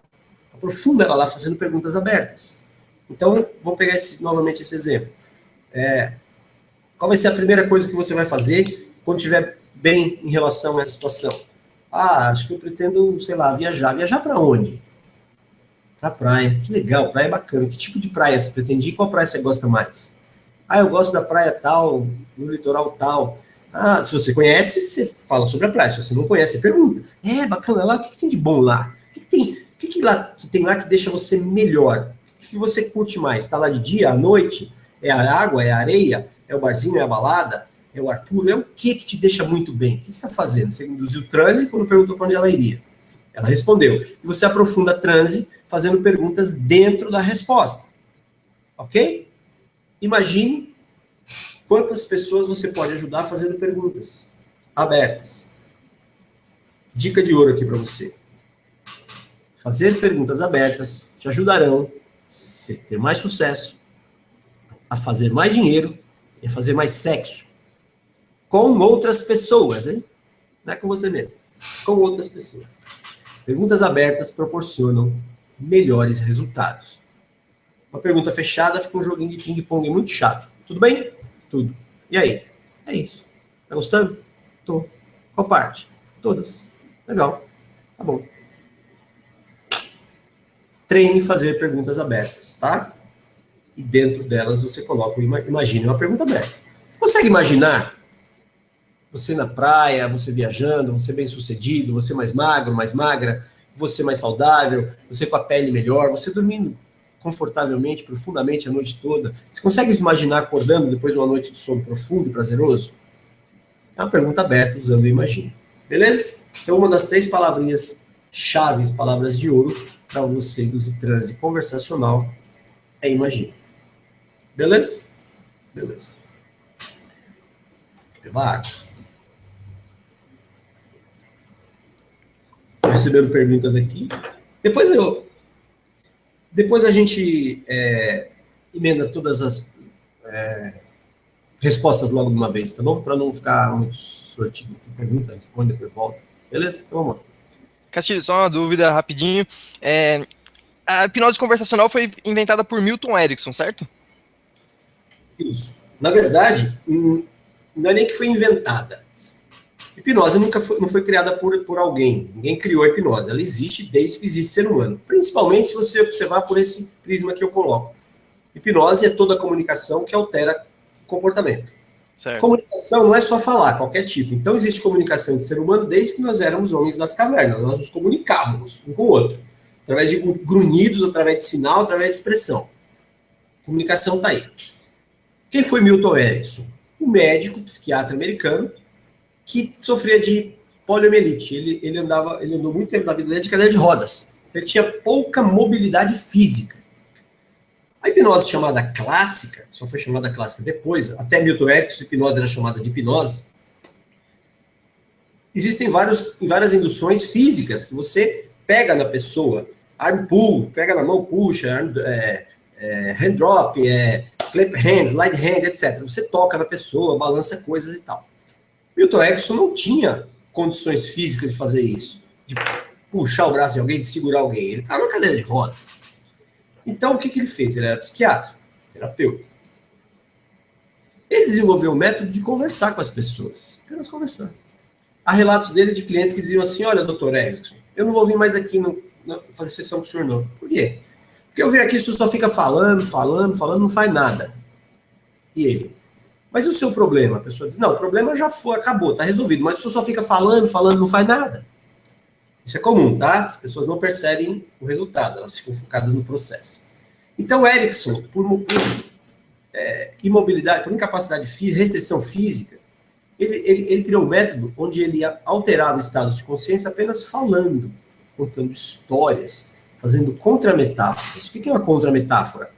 B: Aprofunda ela lá fazendo perguntas abertas. Então, vamos pegar novamente esse exemplo. Qual vai ser a primeira coisa que você vai fazer quando estiver bem em relação a essa situação? Ah, acho que eu pretendo, sei lá, viajar. Viajar para onde? Pra praia. Que legal, praia é bacana. Que tipo de praia você pretende ir? Qual praia você gosta mais? Ah, eu gosto da praia tal, no litoral tal. Ah, se você conhece, você fala sobre a praia. Se você não conhece, você pergunta. Bacana lá, o que tem de bom lá? O que tem lá que deixa você melhor? O que você curte mais? Está lá de dia, à noite? É a água, é a areia? É o barzinho, é a balada? É o Arthur? É o que te deixa muito bem? O que você está fazendo? Você induziu transe quando perguntou para onde ela iria. Ela respondeu. E você aprofunda a transe fazendo perguntas dentro da resposta. Ok? Imagine quantas pessoas você pode ajudar fazendo perguntas abertas. Dica de ouro aqui para você. Fazer perguntas abertas te ajudarão a ter mais sucesso, a fazer mais dinheiro e a fazer mais sexo. Com outras pessoas, hein? Não é com você mesmo. Com outras pessoas. Perguntas abertas proporcionam melhores resultados. Uma pergunta fechada fica um joguinho de ping-pong muito chato. Tudo bem? Tudo. E aí? É isso. Tá gostando? Tô. Qual parte? Todas. Legal. Tá bom. Treine fazer perguntas abertas, tá? E dentro delas você coloca, imagine uma pergunta aberta. Você consegue imaginar você na praia, você viajando, você bem sucedido, você mais magro, mais magra, você mais saudável, você com a pele melhor, você dormindo confortavelmente, profundamente a noite toda? Você consegue imaginar acordando depois de uma noite de sono profundo e prazeroso? É uma pergunta aberta usando o imagine. Beleza? Então, uma das 3 palavrinhas chaves, palavras de ouro, para você induzir transe conversacional é imagine. Beleza? Beleza. Beba água. Estou recebendo perguntas aqui. Depois a gente emenda todas as respostas logo de uma vez, tá bom? Para não ficar muito sortido aqui. Pergunta, responde, depois volta. Beleza? Então vamos lá.
A: Castilho, só uma dúvida rapidinho. A hipnose conversacional foi inventada por Milton Erickson, certo?
B: Isso. Na verdade, não é nem que foi inventada. Hipnose não foi criada por alguém. Ninguém criou a hipnose. Ela existe desde que existe ser humano. Principalmente se você observar por esse prisma que eu coloco. Hipnose é toda a comunicação que altera o comportamento.
A: Certo.
B: Comunicação não é só falar, qualquer tipo. Então existe comunicação de ser humano desde que nós éramos homens das cavernas. Nós nos comunicávamos um com o outro. Através de grunhidos, através de sinal, através de expressão. Comunicação está aí. Quem foi Milton Erickson? Um médico, psiquiatra americano, que sofria de poliomielite. Ele andou muito tempo na vida dele de cadeira de rodas. Ele tinha pouca mobilidade física. A hipnose chamada clássica, só foi chamada clássica depois, até Milton Erickson, a hipnose era chamada de hipnose. Existem várias induções físicas que você pega na pessoa, arm pull, pega na mão, puxa, hand drop, clap hands, light hand, etc. Você toca na pessoa, balança coisas e tal. Milton Erickson não tinha condições físicas de fazer isso, de puxar o braço de alguém, de segurar alguém. Ele estava na cadeira de rodas. Então, o que ele fez? Ele era psiquiatra, terapeuta. Ele desenvolveu um método de conversar com as pessoas. Apenas conversar. Há relatos dele de clientes que diziam assim, olha, doutor Erickson, eu não vou vir mais aqui fazer sessão com o senhor novo. Por quê? Porque eu venho aqui, o senhor só fica falando, não faz nada. E ele? Mas e o seu problema? A pessoa diz, não, o problema já foi, acabou, está resolvido. Mas o senhor só fica falando, não faz nada. Isso é comum, tá? As pessoas não percebem o resultado, elas ficam focadas no processo. Então, Erickson, por imobilidade, por incapacidade física, restrição física, ele criou um método onde ele alterava o estado de consciência apenas falando, contando histórias, fazendo contrametáforas. O que é uma contrametáfora?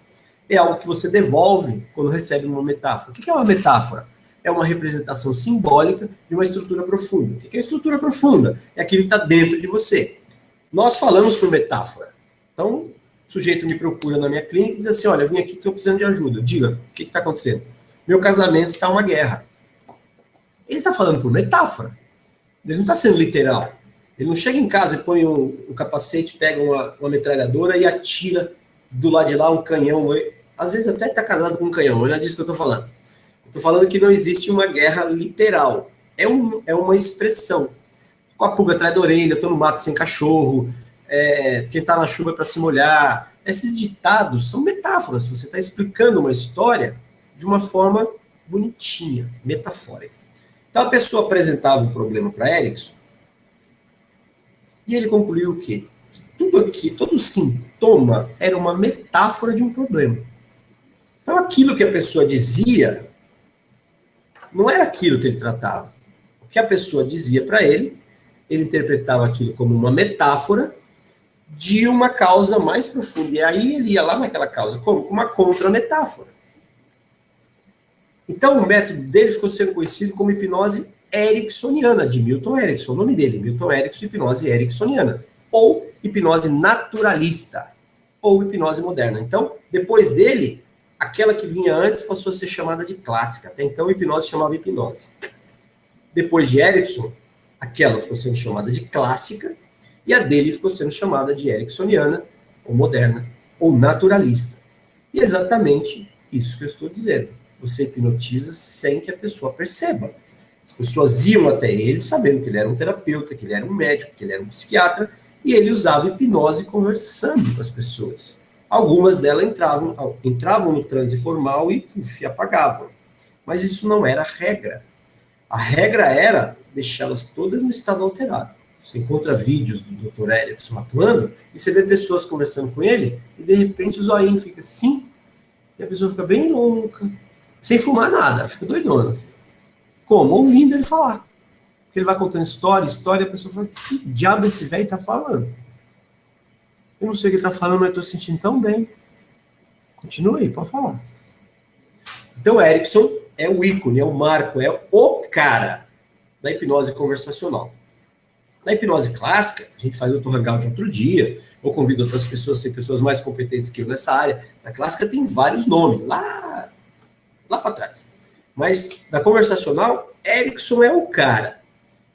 B: É algo que você devolve quando recebe uma metáfora. O que é uma metáfora? É uma representação simbólica de uma estrutura profunda. O que é estrutura profunda? É aquilo que está dentro de você. Nós falamos por metáfora. Então, o sujeito me procura na minha clínica e diz assim, olha, eu vim aqui que estou precisando de ajuda. Diga, o que está acontecendo? Meu casamento está uma guerra. Ele está falando por metáfora. Ele não está sendo literal. Ele não chega em casa e põe um capacete, pega uma metralhadora e atira do lado de lá um canhão. Às vezes até está casado com um canhão, não é disso que eu estou falando. Estou falando que não existe uma guerra literal. É uma expressão. Com a pulga atrás da orelha, estou no mato sem cachorro, quem está na chuva para se molhar. Esses ditados são metáforas. Você está explicando uma história de uma forma bonitinha, metafórica. Então a pessoa apresentava um problema para Erickson e ele concluiu o quê? Tudo aqui, todo sintoma era uma metáfora de um problema. Então aquilo que a pessoa dizia não era aquilo que ele tratava. O que a pessoa dizia para ele interpretava aquilo como uma metáfora de uma causa mais profunda. E aí ele ia lá naquela causa, como? Com uma contra-metáfora. Então o método dele ficou sendo conhecido como hipnose ericksoniana, de Milton Erickson. O nome dele, Milton Erickson, hipnose ericksoniana. Ou hipnose naturalista. Ou hipnose moderna. Então, depois dele, aquela que vinha antes passou a ser chamada de clássica. Até então, hipnose chamava hipnose. Depois de Erickson, aquela ficou sendo chamada de clássica e a dele ficou sendo chamada de ericksoniana, ou moderna, ou naturalista. E é exatamente isso que eu estou dizendo. Você hipnotiza sem que a pessoa perceba. As pessoas iam até ele sabendo que ele era um terapeuta, que ele era um médico, que ele era um psiquiatra, e ele usava hipnose conversando com as pessoas. Algumas delas entravam no transe formal e apagavam. Mas isso não era a regra. A regra era deixá-las todas no estado alterado. Você encontra vídeos do Dr. Erickson atuando e você vê pessoas conversando com ele e de repente o zoinho fica assim e a pessoa fica bem louca, sem fumar nada, fica doidona. Assim. Como? Ouvindo ele falar. Porque ele vai contando história, a pessoa fala, que diabo esse velho tá falando? Eu não sei o que ele tá falando, mas eu tô sentindo tão bem. Continua aí, pode falar. Então, Erickson é o ícone, é o marco, é o cara da hipnose conversacional. Na hipnose clássica, a gente faz outro hangout outro dia, ou convido outras pessoas, tem pessoas mais competentes que eu nessa área. Na clássica tem vários nomes, lá para trás. Mas na conversacional, Erickson é o cara.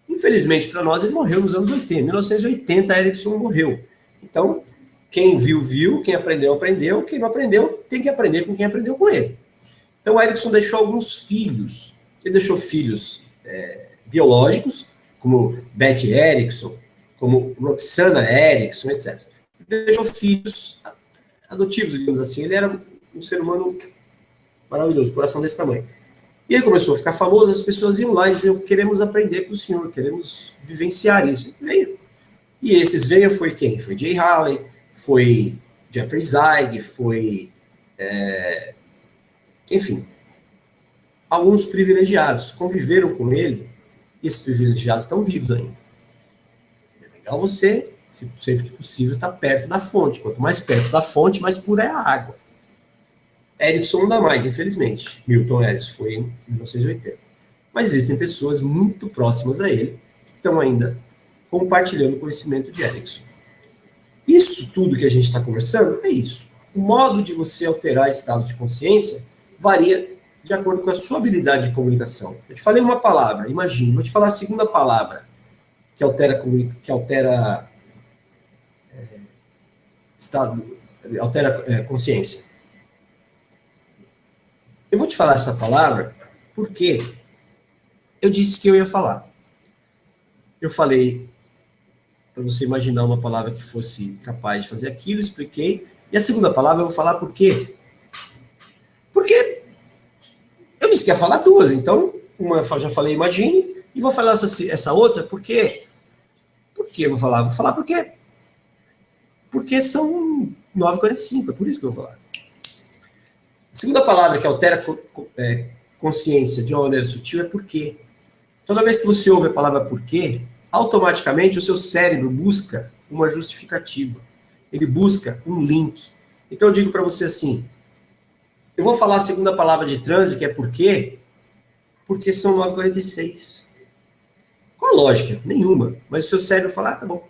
B: Infelizmente para nós, ele morreu nos anos 80. Em 1980, Erickson morreu. Então, quem viu, viu, quem aprendeu, aprendeu, quem não aprendeu, tem que aprender com quem aprendeu com ele. Então, Erickson deixou alguns filhos. Ele deixou filhos biológicos, como Betty Erickson, como Roxana Erickson, etc. Ele deixou filhos adotivos, digamos assim. Ele era um ser humano maravilhoso, coração desse tamanho. E ele começou a ficar famoso, as pessoas iam lá e diziam, queremos aprender com o senhor, queremos vivenciar isso. E veio. E esses veio foi quem? Foi Jay Haley, foi Jeffrey Zeig, foi... enfim, alguns privilegiados conviveram com ele, e esses privilegiados estão vivos ainda. É legal você, sempre que possível, estar perto da fonte. Quanto mais perto da fonte, mais pura é a água. Erickson não dá mais, infelizmente. Milton Erickson foi em 1980. Mas existem pessoas muito próximas a ele que estão ainda compartilhando o conhecimento de Erickson. Isso tudo que a gente está conversando é isso. O modo de você alterar estado de consciência varia de acordo com a sua habilidade de comunicação. Eu te falei uma palavra, imagine, vou te falar a segunda palavra que altera consciência. Eu vou te falar essa palavra porque eu disse que eu ia falar. Eu falei para você imaginar uma palavra que fosse capaz de fazer aquilo, expliquei. E a segunda palavra eu vou falar por quê. Porque eu disse que ia falar duas, então uma eu já falei imagine, e vou falar essa outra por quê? Por que eu vou falar? Vou falar porque são 9h45, é por isso que eu vou falar. A segunda palavra que altera consciência de uma maneira sutil é porquê. Toda vez que você ouve a palavra porquê, automaticamente o seu cérebro busca uma justificativa. Ele busca um link. Então eu digo para você assim, eu vou falar a segunda palavra de transe, que é porquê, porque são 9h46. Qual a lógica? Nenhuma. Mas o seu cérebro fala, tá bom.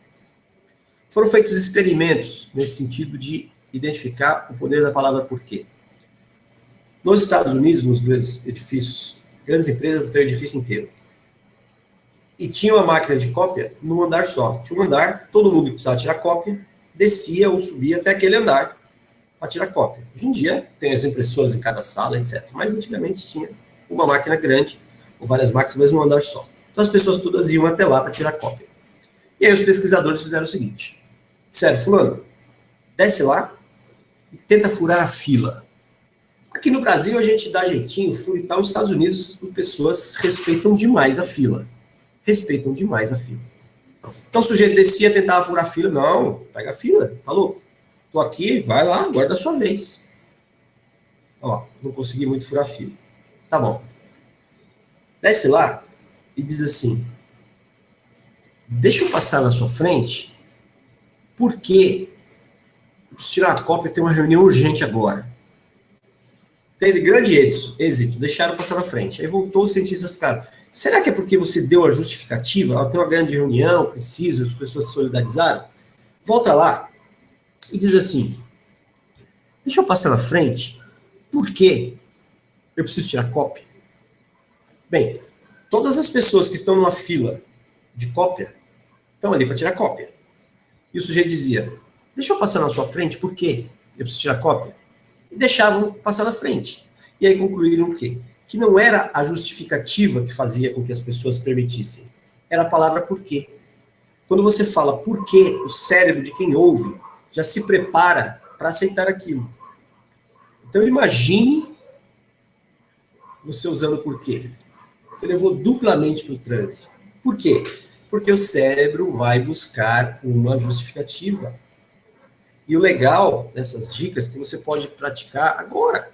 B: Foram feitos experimentos nesse sentido de identificar o poder da palavra porquê. Nos Estados Unidos, nos grandes edifícios, grandes empresas têm o edifício inteiro. E tinha uma máquina de cópia num andar só. Tinha um andar, todo mundo que precisava tirar cópia, descia ou subia até aquele andar para tirar cópia. Hoje em dia, tem as impressoras em cada sala, etc. Mas antigamente tinha uma máquina grande, ou várias máquinas, mas num andar só. Então as pessoas todas iam até lá para tirar cópia. E aí os pesquisadores fizeram o seguinte. Disseram, fulano, desce lá e tenta furar a fila. Aqui no Brasil a gente dá jeitinho, fura e tal. Nos Estados Unidos as pessoas respeitam demais a fila. Respeitam demais a fila. Então o sujeito descia, tentava furar a fila. Não, pega a fila, tá louco? Tô aqui, vai lá, aguarda a sua vez. Ó, não consegui muito furar a fila. Tá bom. Desce lá e diz assim, deixa eu passar na sua frente, porque preciso tirar a cópia e tem uma reunião urgente agora. Teve grande êxito, deixaram passar na frente. Aí voltou, os cientistas ficaram, será que é porque você deu a justificativa? Ela tem uma grande reunião, preciso, as pessoas se solidarizaram? Volta lá e diz assim, deixa eu passar na frente, porque eu preciso tirar cópia. Bem, todas as pessoas que estão numa fila de cópia estão ali para tirar cópia. E o sujeito dizia, deixa eu passar na sua frente, por quê? Eu preciso tirar cópia. E deixavam passar na frente. E aí concluíram o quê? Que não era a justificativa que fazia com que as pessoas permitissem. Era a palavra porquê. Quando você fala porquê, o cérebro de quem ouve já se prepara para aceitar aquilo. Então imagine você usando porquê. Você levou duplamente para o transe. Por quê? Porque o cérebro vai buscar uma justificativa. E o legal dessas dicas é que você pode praticar agora.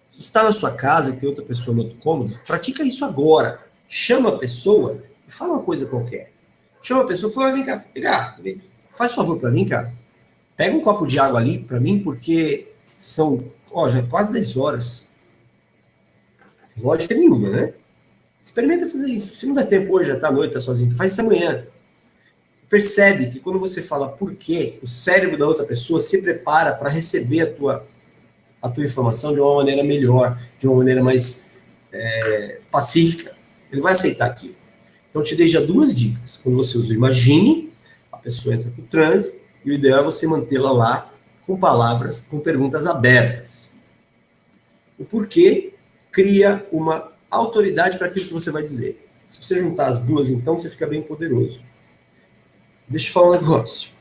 B: Se você está na sua casa e tem outra pessoa no outro cômodo, pratica isso agora. Chama a pessoa e fala uma coisa qualquer. Chama a pessoa e fala, vem cá, faz favor para mim, cara. Pega um copo de água ali para mim, porque são, já é quase 10 horas. Não tem lógica nenhuma, né? Experimenta fazer isso. Se não der tempo hoje, já tá à noite, tá sozinho, faz isso amanhã. Percebe que quando você fala por quê, o cérebro da outra pessoa se prepara para receber a tua informação de uma maneira melhor, de uma maneira mais pacífica. Ele vai aceitar aquilo. Então, eu te dei já 2 dicas. Quando você usa o imagine, a pessoa entra para o transe, e o ideal é você mantê-la lá com palavras, com perguntas abertas. O porquê cria uma autoridade para aquilo que você vai dizer. Se você juntar as duas, então, você fica bem poderoso. Deixa eu falar um negócio.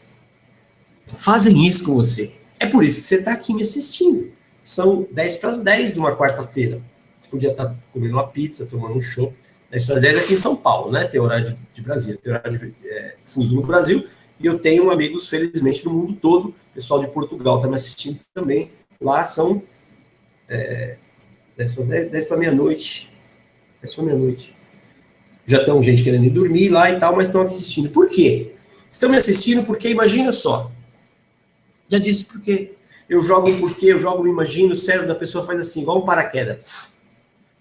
B: Fazem isso com você. É por isso que você está aqui me assistindo. São 10 para as 10 de uma quarta-feira. Você podia estar comendo uma pizza, tomando um chopp. 10 para as 10 aqui em São Paulo, né? Tem horário de Brasília, tem horário de fuso no Brasil. E eu tenho amigos, felizmente, no mundo todo. O pessoal de Portugal está me assistindo também. Lá são 10 para meia-noite. 10 para meia-noite. Já estão gente querendo ir dormir lá e tal, mas estão assistindo. Por quê? Estão me assistindo porque, imagina só. Já disse por quê. Eu jogo um porquê, eu jogo um imagino, o cérebro da pessoa faz assim, igual um paraquedas.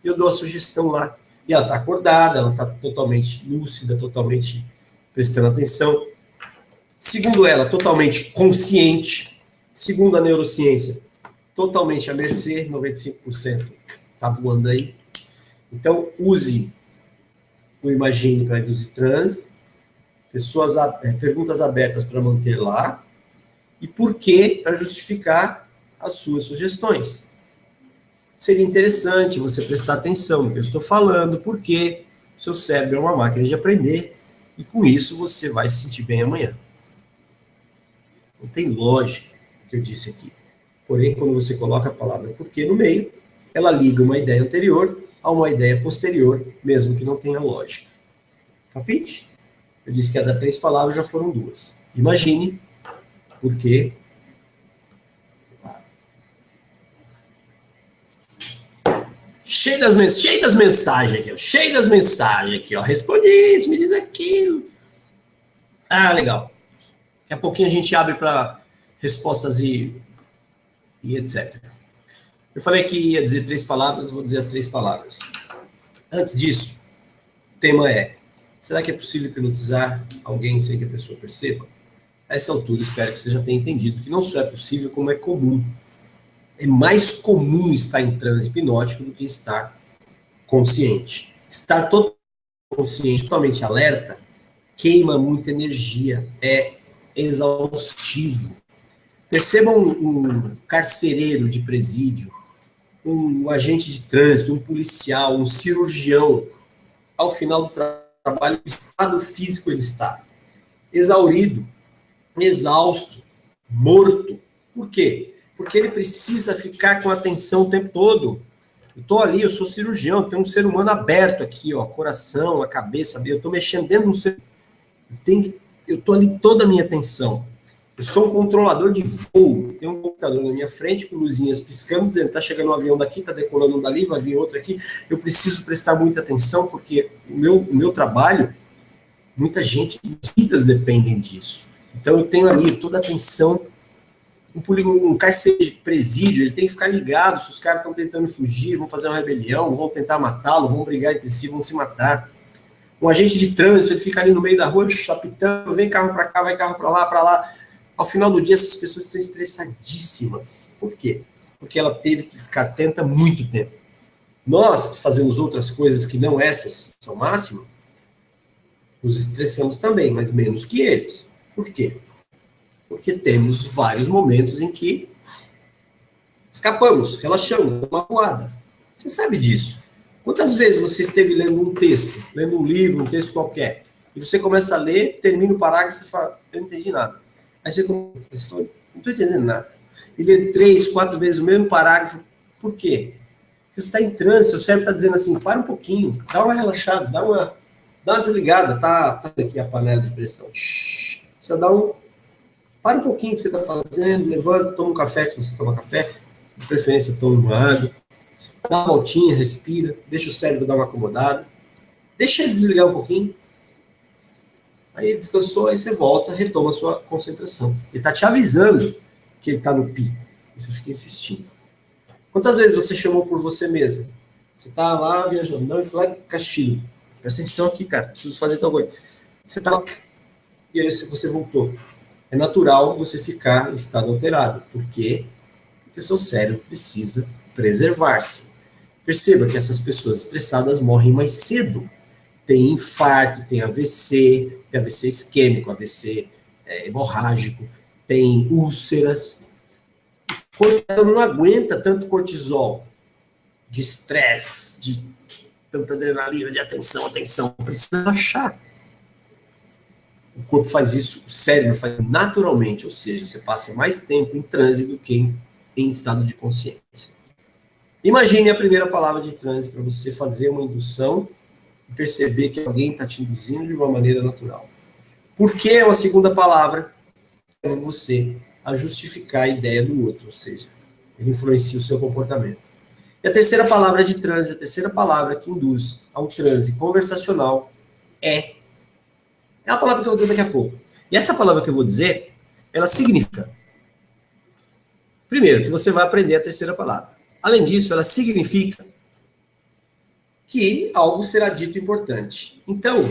B: Eu dou a sugestão lá. E ela está acordada, ela está totalmente lúcida, totalmente prestando atenção. Segundo ela, totalmente consciente. Segundo a neurociência, totalmente à mercê, 95% está voando aí. Então, use o imagine para induzir transe, perguntas abertas para manter lá, e por quê para justificar as suas sugestões. Seria interessante você prestar atenção no que eu estou falando, porque seu cérebro é uma máquina de aprender, e com isso você vai se sentir bem amanhã. Não tem lógica o que eu disse aqui. Porém, quando você coloca a palavra porquê no meio, ela liga uma ideia anterior a uma ideia posterior, mesmo que não tenha lógica. Capite? Eu disse que ia dar 3 palavras, já foram 2. Imagine, porquê. Cheio das mensagens aqui, ó. Cheio das mensagens aqui, ó. Responde isso, me diz aquilo. Ah, legal. Daqui a pouquinho a gente abre para respostas e etc. Eu falei que ia dizer 3 palavras, vou dizer as 3 palavras. Antes disso, o tema é: será que é possível hipnotizar alguém sem que a pessoa perceba? A essa altura, espero que você já tenha entendido que não só é possível, como é comum. É mais comum estar em transe hipnótico do que estar consciente. Estar totalmente consciente, totalmente alerta, queima muita energia, é exaustivo. Perceba um carcereiro de presídio, um agente de trânsito, um policial, um cirurgião. Ao final do trabalho, o estado físico ele está exaurido, exausto, morto. Por quê? Porque ele precisa ficar com atenção o tempo todo. Eu estou ali, eu sou cirurgião, tem um ser humano aberto aqui, ó, coração, a cabeça, eu estou mexendo dentro de um ser. Eu estou ali toda a minha atenção. Eu sou um controlador de voo. Tem um computador na minha frente com luzinhas piscando, dizendo está chegando um avião daqui, está decolando um dali, vai vir outro aqui. Eu preciso prestar muita atenção porque o meu trabalho, muita gente, vidas dependem disso. Então eu tenho ali toda a atenção. Um cárcere de presídio, ele tem que ficar ligado se os caras estão tentando fugir, vão fazer uma rebelião, vão tentar matá-lo, vão brigar entre si, vão se matar. Um agente de trânsito, ele fica ali no meio da rua, apitando, vem carro para cá, vai carro para lá, para lá. Ao final do dia, essas pessoas estão estressadíssimas. Por quê? Porque ela teve que ficar atenta muito tempo. Nós, que fazemos outras coisas que não essas são máximas, nos estressamos também, mas menos que eles. Por quê? Porque temos vários momentos em que escapamos, relaxamos, uma voada. Você sabe disso. Quantas vezes você esteve lendo um texto, lendo um livro, um texto qualquer, e você começa a ler, termina o parágrafo e você fala, eu não entendi nada. Aí você fala, não estou entendendo nada. E lê 3, 4 vezes o mesmo parágrafo. Por quê? Porque você está em transe, seu cérebro está dizendo assim, para um pouquinho, dá uma relaxada, dá uma desligada, tá aqui a panela de pressão. Você dá para um pouquinho o que você está fazendo, levanta, toma um café se você toma café, de preferência toma uma água, dá uma voltinha, respira, deixa o cérebro dar uma acomodada, deixa ele desligar um pouquinho, aí ele descansou, aí você volta, retoma a sua concentração. Ele está te avisando que ele está no pico, e você fica insistindo. Quantas vezes você chamou por você mesmo? Você está lá viajando, não, e foi lá Castilho, presta atenção aqui, cara, preciso fazer tal coisa. Você está lá, e aí você voltou. É natural você ficar em estado alterado. Por quê? Porque o seu cérebro precisa preservar-se. Perceba que essas pessoas estressadas morrem mais cedo. Tem infarto, tem AVC isquêmico, AVC hemorrágico, tem úlceras. O corpo não aguenta tanto cortisol, de estresse, de tanta adrenalina, de atenção, precisa baixar. O corpo faz isso, o cérebro faz naturalmente, ou seja, você passa mais tempo em transe do que em estado de consciência. Imagine a primeira palavra de transe para você fazer uma indução e perceber que alguém está te induzindo de uma maneira natural. Por que uma segunda palavra leva você a justificar a ideia do outro, ou seja, ele influencia o seu comportamento. E a terceira palavra de transe, a terceira palavra que induz ao transe conversacional é a palavra que eu vou dizer daqui a pouco. E essa palavra que eu vou dizer, ela significa, primeiro, que você vai aprender a terceira palavra. Além disso, ela significa que algo será dito importante. Então,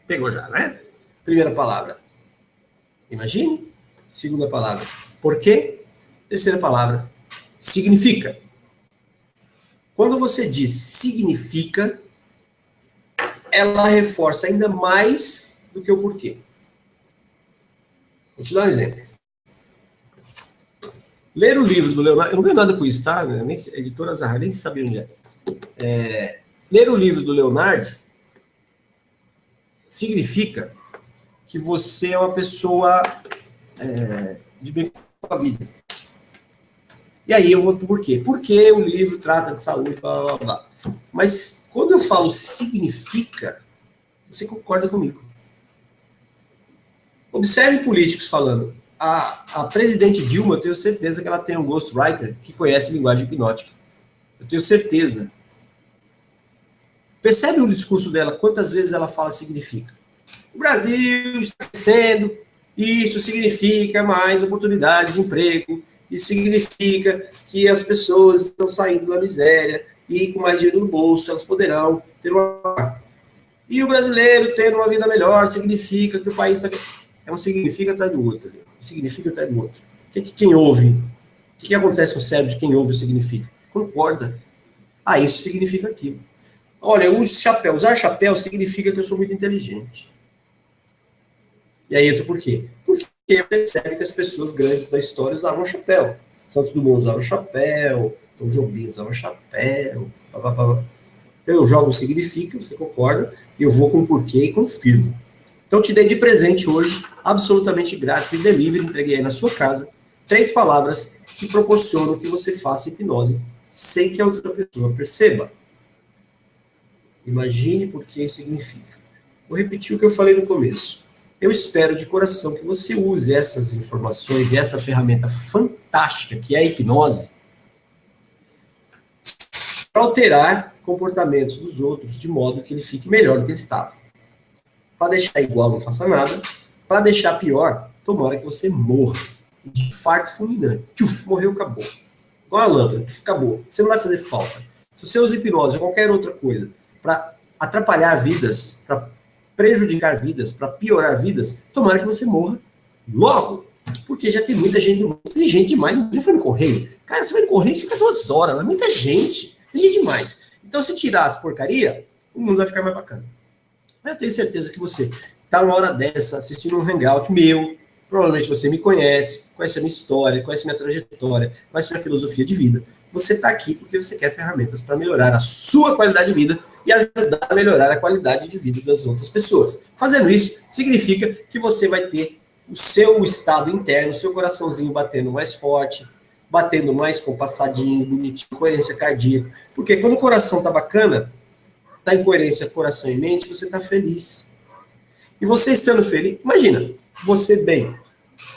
B: pegou já, né? Primeira palavra, imagine. Segunda palavra, por quê? Terceira palavra, significa. Quando você diz significa, ela reforça ainda mais do que o porquê. Vou te dar um exemplo. Ler o livro do Leonardo, eu não ganho nada com isso, tá? Nem, editora Zahar, nem sabia onde é. Ler o livro do Leonardo significa que você é uma pessoa de bem com a vida. E aí eu vou por quê? Porque o livro trata de saúde, blá, blá, blá. Mas quando eu falo significa, você concorda comigo. Observe políticos falando. A presidente Dilma, eu tenho certeza que ela tem um ghostwriter que conhece linguagem hipnótica. Eu tenho certeza. Percebe o discurso dela, quantas vezes ela fala significa. O Brasil está crescendo, isso significa mais oportunidades de emprego, isso significa que as pessoas estão saindo da miséria e com mais dinheiro no bolso elas poderão ter uma... E o brasileiro tendo uma vida melhor significa que o país está... É um significa atrás do outro. Significa atrás do outro. Quem ouve? O que acontece no cérebro de quem ouve o significa? Concorda. Ah, isso significa aquilo. Olha, eu uso chapéu. Usar chapéu significa que eu sou muito inteligente. E aí entra por quê? Porque você percebe que as pessoas grandes da história usavam chapéu. Santos Dumont usava chapéu, Tom Jobim usava chapéu, Então eu jogo o significa, você concorda, e eu vou com o porquê e confirmo. Então eu te dei de presente hoje, absolutamente grátis e delivery, entreguei aí na sua casa, 3 palavras que proporcionam que você faça hipnose sem que a outra pessoa perceba. Imagine por que significa. Vou repetir o que eu falei no começo. Eu espero de coração que você use essas informações e essa ferramenta fantástica que é a hipnose para alterar comportamentos dos outros de modo que ele fique melhor do que ele estava. Para deixar igual, não faça nada. Para deixar pior, tomara que você morra. De infarto fulminante. Tchuf, morreu, acabou. Igual a lâmpada, acabou. Você não vai fazer falta. Se você usa hipnose ou qualquer outra coisa para atrapalhar vidas, para prejudicar vidas, para piorar vidas, tomara que você morra logo. Porque já tem muita gente no mundo. Tem gente demais. Já foi no correio? Cara, você vai no correio e fica 2 horas. Lá, muita gente. Tem gente demais. Então, se tirar as porcaria, o mundo vai ficar mais bacana. Mas eu tenho certeza que você está numa hora dessa, assistindo um hangout meu, provavelmente você me conhece a minha história, conhece a minha trajetória, conhece a minha filosofia de vida. Você está aqui porque você quer ferramentas para melhorar a sua qualidade de vida e ajudar a melhorar a qualidade de vida das outras pessoas. Fazendo isso, significa que você vai ter o seu estado interno, o seu coraçãozinho batendo mais forte, batendo mais compassadinho, bonitinho, coerência cardíaca. Porque quando o coração está bacana, está em coerência coração e mente, você está feliz. E você estando feliz, imagina, você bem,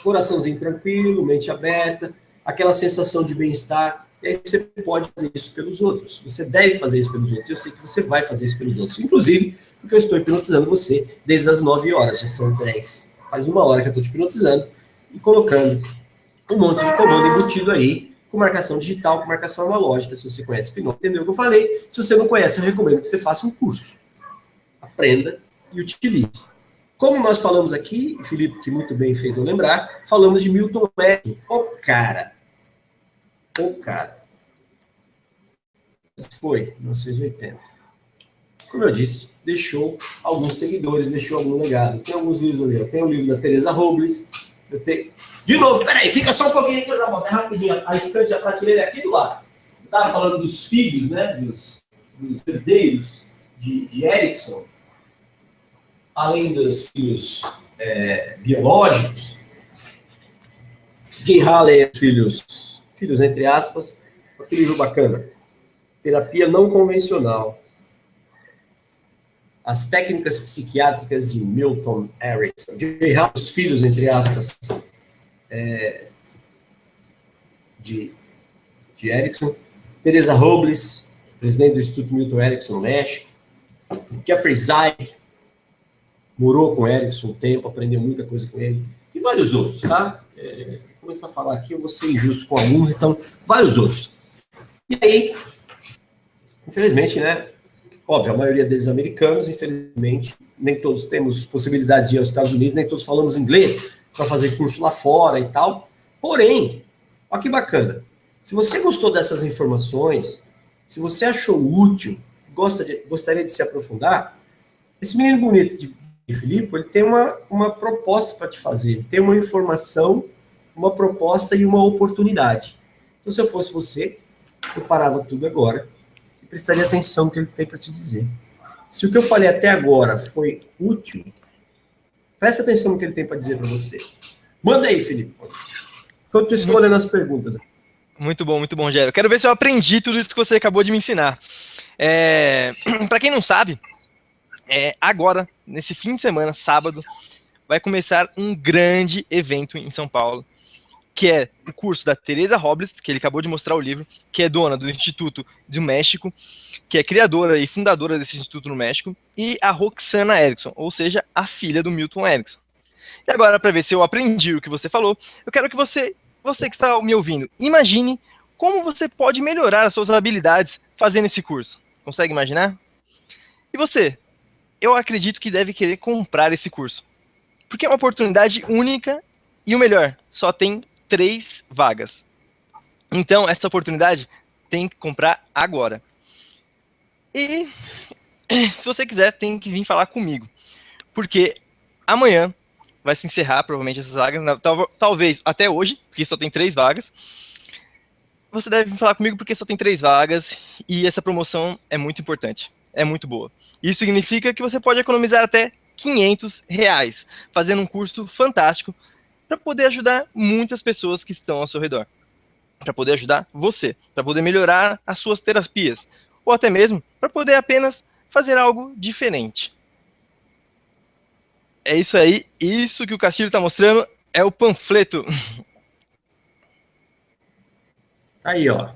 B: coraçãozinho tranquilo, mente aberta, aquela sensação de bem-estar, e aí você pode fazer isso pelos outros. Você deve fazer isso pelos outros. Eu sei que você vai fazer isso pelos outros. Inclusive, porque eu estou hipnotizando você desde as 9 horas, já são 10. Faz 1 hora que eu estou te hipnotizando e colocando um monte de comando embutido aí, com marcação digital, com marcação analógica, se você conhece hipnose, entendeu o que eu falei? Se você não conhece, eu recomendo que você faça um curso. Aprenda e utilize. Como nós falamos aqui, o Felipe, que muito bem fez eu lembrar, falamos de Milton Erickson, o cara. Foi, 1980. Como eu disse, deixou alguns seguidores, deixou algum legado. Tem alguns livros ali, eu tenho o livro da Teresa Robles, eu tenho... De novo, peraí, fica só um pouquinho aqui, eu já volto, rapidinho, a estante, a prateleira é aqui do lado. Eu estava falando dos filhos, né, dos herdeiros de Erickson. além dos filhos biológicos, Jay Haley, filhos entre aspas, aquele livro bacana, Terapia Não Convencional, As Técnicas Psiquiátricas de Milton Erickson. Jay Haley, os filhos entre aspas, de Erickson, Teresa Robles, presidente do Instituto Milton Erickson no México, Jeffrey Zeig, morou com Erickson um tempo, aprendeu muita coisa com ele, e vários outros, tá? Vou começar a falar aqui, eu vou ser injusto com alguns, então, vários outros. E aí, infelizmente, né, óbvio, a maioria deles americanos, infelizmente, nem todos temos possibilidade de ir aos Estados Unidos, nem todos falamos inglês para fazer curso lá fora e tal, porém, olha que bacana, se você gostou dessas informações, se você achou útil, gostaria de se aprofundar, esse menino bonito de Filipe, ele tem uma proposta para te fazer, ele tem uma informação, uma proposta e uma oportunidade. Então, se eu fosse você, eu parava tudo agora e prestaria atenção no que ele tem para te dizer. Se o que eu falei até agora foi útil, presta atenção no que ele tem para dizer para você. Manda aí, Felipe. Enquanto eu estou olhando as perguntas.
A: Muito bom, Gero. Quero ver se eu aprendi tudo isso que você acabou de me ensinar. Para quem não sabe, agora, nesse fim de semana, sábado, vai começar um grande evento em São Paulo, que é o curso da Teresa Robles, que ele acabou de mostrar o livro, que é dona do Instituto do México, que é criadora e fundadora desse instituto no México, e a Roxana Erickson, ou seja, a filha do Milton Erickson. E agora, para ver se eu aprendi o que você falou, eu quero que você que está me ouvindo, imagine como você pode melhorar as suas habilidades fazendo esse curso. Consegue imaginar? E você? Eu acredito que deve querer comprar esse curso, porque é uma oportunidade única e o melhor, só tem 3 vagas. Então, essa oportunidade tem que comprar agora. E se você quiser, tem que vir falar comigo, porque amanhã vai se encerrar provavelmente essas vagas, talvez até hoje, porque só tem 3 vagas. Você deve vir falar comigo porque só tem 3 vagas e essa promoção é muito importante, é muito boa. Isso significa que você pode economizar até R$500 fazendo um curso fantástico para poder ajudar muitas pessoas que estão ao seu redor, para poder ajudar você, para poder melhorar as suas terapias, ou até mesmo para poder apenas fazer algo diferente. É isso aí, isso que o Castilho está mostrando é o panfleto.
B: Tá aí, ó.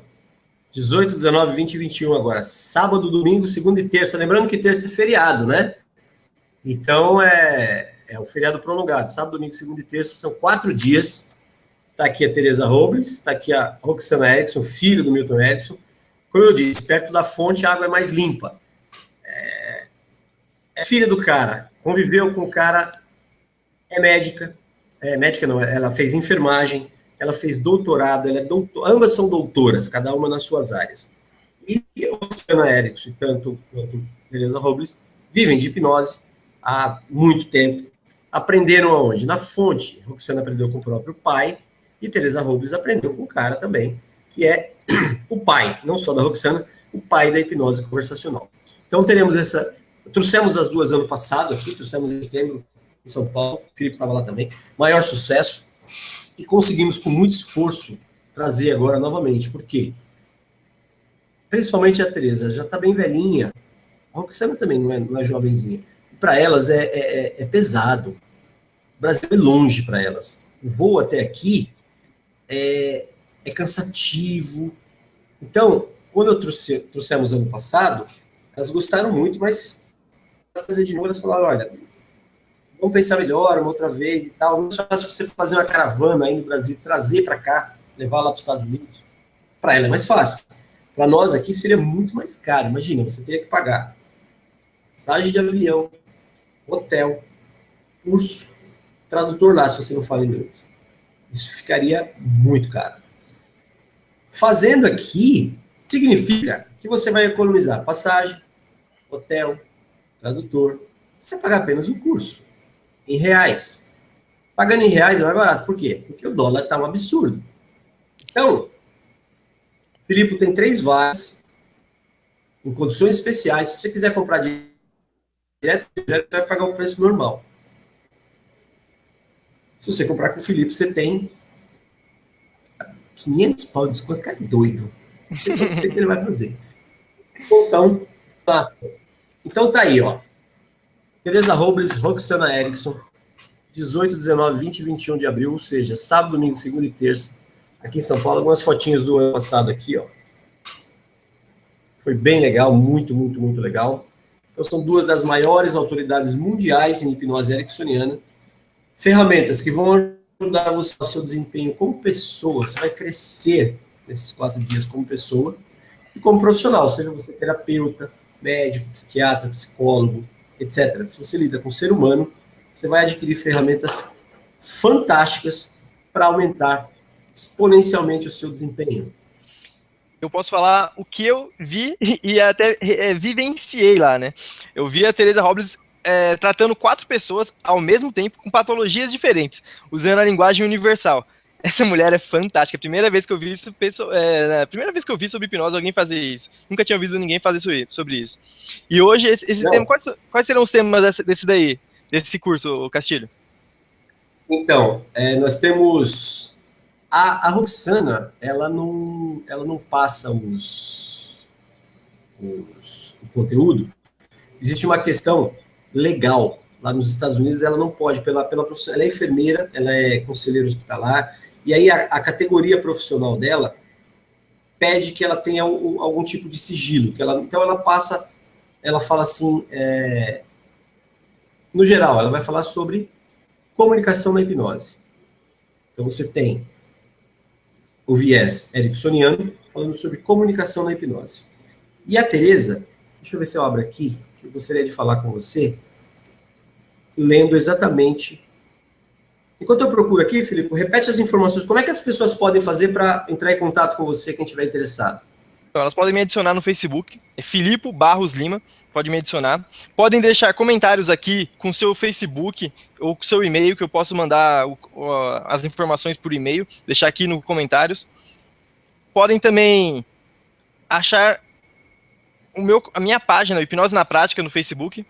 B: 18, 19, 20 e 21 agora. Sábado, domingo, segunda e terça. Lembrando que terça é feriado, né? Então, é um feriado prolongado. Sábado, domingo, segunda e terça são 4 dias. Tá aqui a Teresa Robles, tá aqui a Roxana Erickson, filho do Milton Erickson. Como eu disse, perto da fonte a água é mais limpa. É filha do cara, conviveu com o cara, é médica. Médica não, ela fez enfermagem, ela fez doutorado, ela é ambas são doutoras, cada uma nas suas áreas. E a Roxana Erickson, tanto quanto Teresa Robles, vivem de hipnose há muito tempo. Aprenderam aonde? Na fonte. A Roxana aprendeu com o próprio pai e Teresa Robles aprendeu com o cara também, que é o pai, não só da Roxana, o pai da hipnose conversacional. Então teremos trouxemos as duas ano passado aqui, trouxemos em setembro em São Paulo, o Felipe estava lá também, maior sucesso, e conseguimos com muito esforço trazer agora novamente, por quê? Principalmente a Teresa, já está bem velhinha, a Roxana também não é jovenzinha, para elas é pesado, o Brasil é longe para elas, o voo até aqui é cansativo. Então, quando trouxemos ano passado, elas gostaram muito, mas para fazer de novo, elas falaram, olha, vamos pensar melhor, uma outra vez e tal. Não é fácil você fazer uma caravana aí no Brasil, trazer para cá, levar lá para os Estados Unidos. Para ela é mais fácil. Para nós aqui seria muito mais caro. Imagina, você teria que pagar passagem de avião, hotel, curso, tradutor lá, se você não fala inglês. Isso ficaria muito caro. Fazendo aqui, significa que você vai economizar passagem, hotel, tradutor. Você vai pagar apenas o curso, em reais. Pagando em reais é mais barato. Por quê? Porque o dólar está um absurdo. Então, Filipe tem 3 vagas, em condições especiais. Se você quiser comprar de direto, você vai pagar o preço normal. Se você comprar com o Felipe, você tem 500 pau de desconto. Cara, é doido. Não sei o que ele vai fazer. Então, basta. Então tá aí, ó. Tereza Robles, Roxana Erickson, 18, 19, 20 e 21 de abril, ou seja, sábado, domingo, segunda e terça, aqui em São Paulo. Algumas fotinhas do ano passado aqui, ó. Foi bem legal, muito, muito, muito legal. Então, são duas das maiores autoridades mundiais em hipnose ericksoniana. Ferramentas que vão ajudar você no seu desempenho como pessoa. Você vai crescer nesses 4 dias como pessoa e como profissional, seja você terapeuta, médico, psiquiatra, psicólogo, etc. Se você lida com o ser humano, você vai adquirir ferramentas fantásticas para aumentar exponencialmente o seu desempenho.
A: Eu posso falar o que eu vi e até vivenciei lá, né? Eu vi a Tereza Robles tratando 4 pessoas ao mesmo tempo com patologias diferentes, usando a linguagem universal. Essa mulher é fantástica. A primeira vez que eu vi isso, a primeira vez que eu vi sobre hipnose alguém fazer isso. Nunca tinha visto ninguém fazer sobre isso. E hoje esse tema, quais serão os temas desse curso, Castilho?
B: Então, nós temos a Roxana, ela não passa o conteúdo. Existe uma questão legal. Lá nos Estados Unidos, ela não pode, pela profissão. Ela é enfermeira, ela é conselheira hospitalar, e aí a categoria profissional dela pede que ela tenha algum tipo de sigilo. Então, ela fala assim, no geral, ela vai falar sobre comunicação na hipnose. Então, você tem o viés ericksoniano, falando sobre comunicação na hipnose. E a Tereza, deixa eu ver se eu abro aqui, que eu gostaria de falar com você, lendo exatamente. Enquanto eu procuro aqui, Filipe, repete as informações. Como é que as pessoas podem fazer para entrar em contato com você, quem estiver interessado?
A: Então, elas podem me adicionar no Facebook, é Filipe Barros Lima, pode me adicionar. Podem deixar comentários aqui com seu Facebook ou com seu e-mail, que eu posso mandar as informações por e-mail, deixar aqui nos comentários. Podem também achar a minha página, Hipnose na Prática, no Facebook.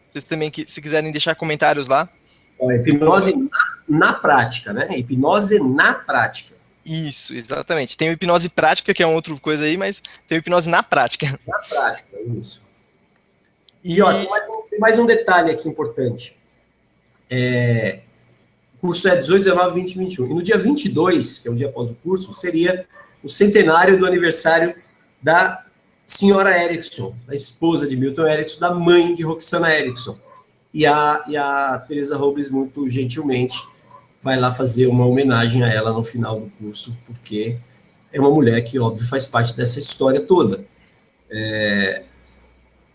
A: Vocês também, se quiserem deixar comentários lá.
B: Hipnose na prática, né? Hipnose na prática.
A: Isso, exatamente. Tem o hipnose prática, que é uma outra coisa aí, mas tem o hipnose na prática.
B: Na prática, isso. E ó, tem mais um detalhe aqui importante. O curso é 18, 19, 20 e 21. E no dia 22, que é o dia após o curso, seria o centenário do aniversário da senhora Erickson, da esposa de Milton Erickson, da mãe de Roxana Erickson. E a Tereza Robles, muito gentilmente, vai lá fazer uma homenagem a ela no final do curso, porque é uma mulher que, óbvio, faz parte dessa história toda.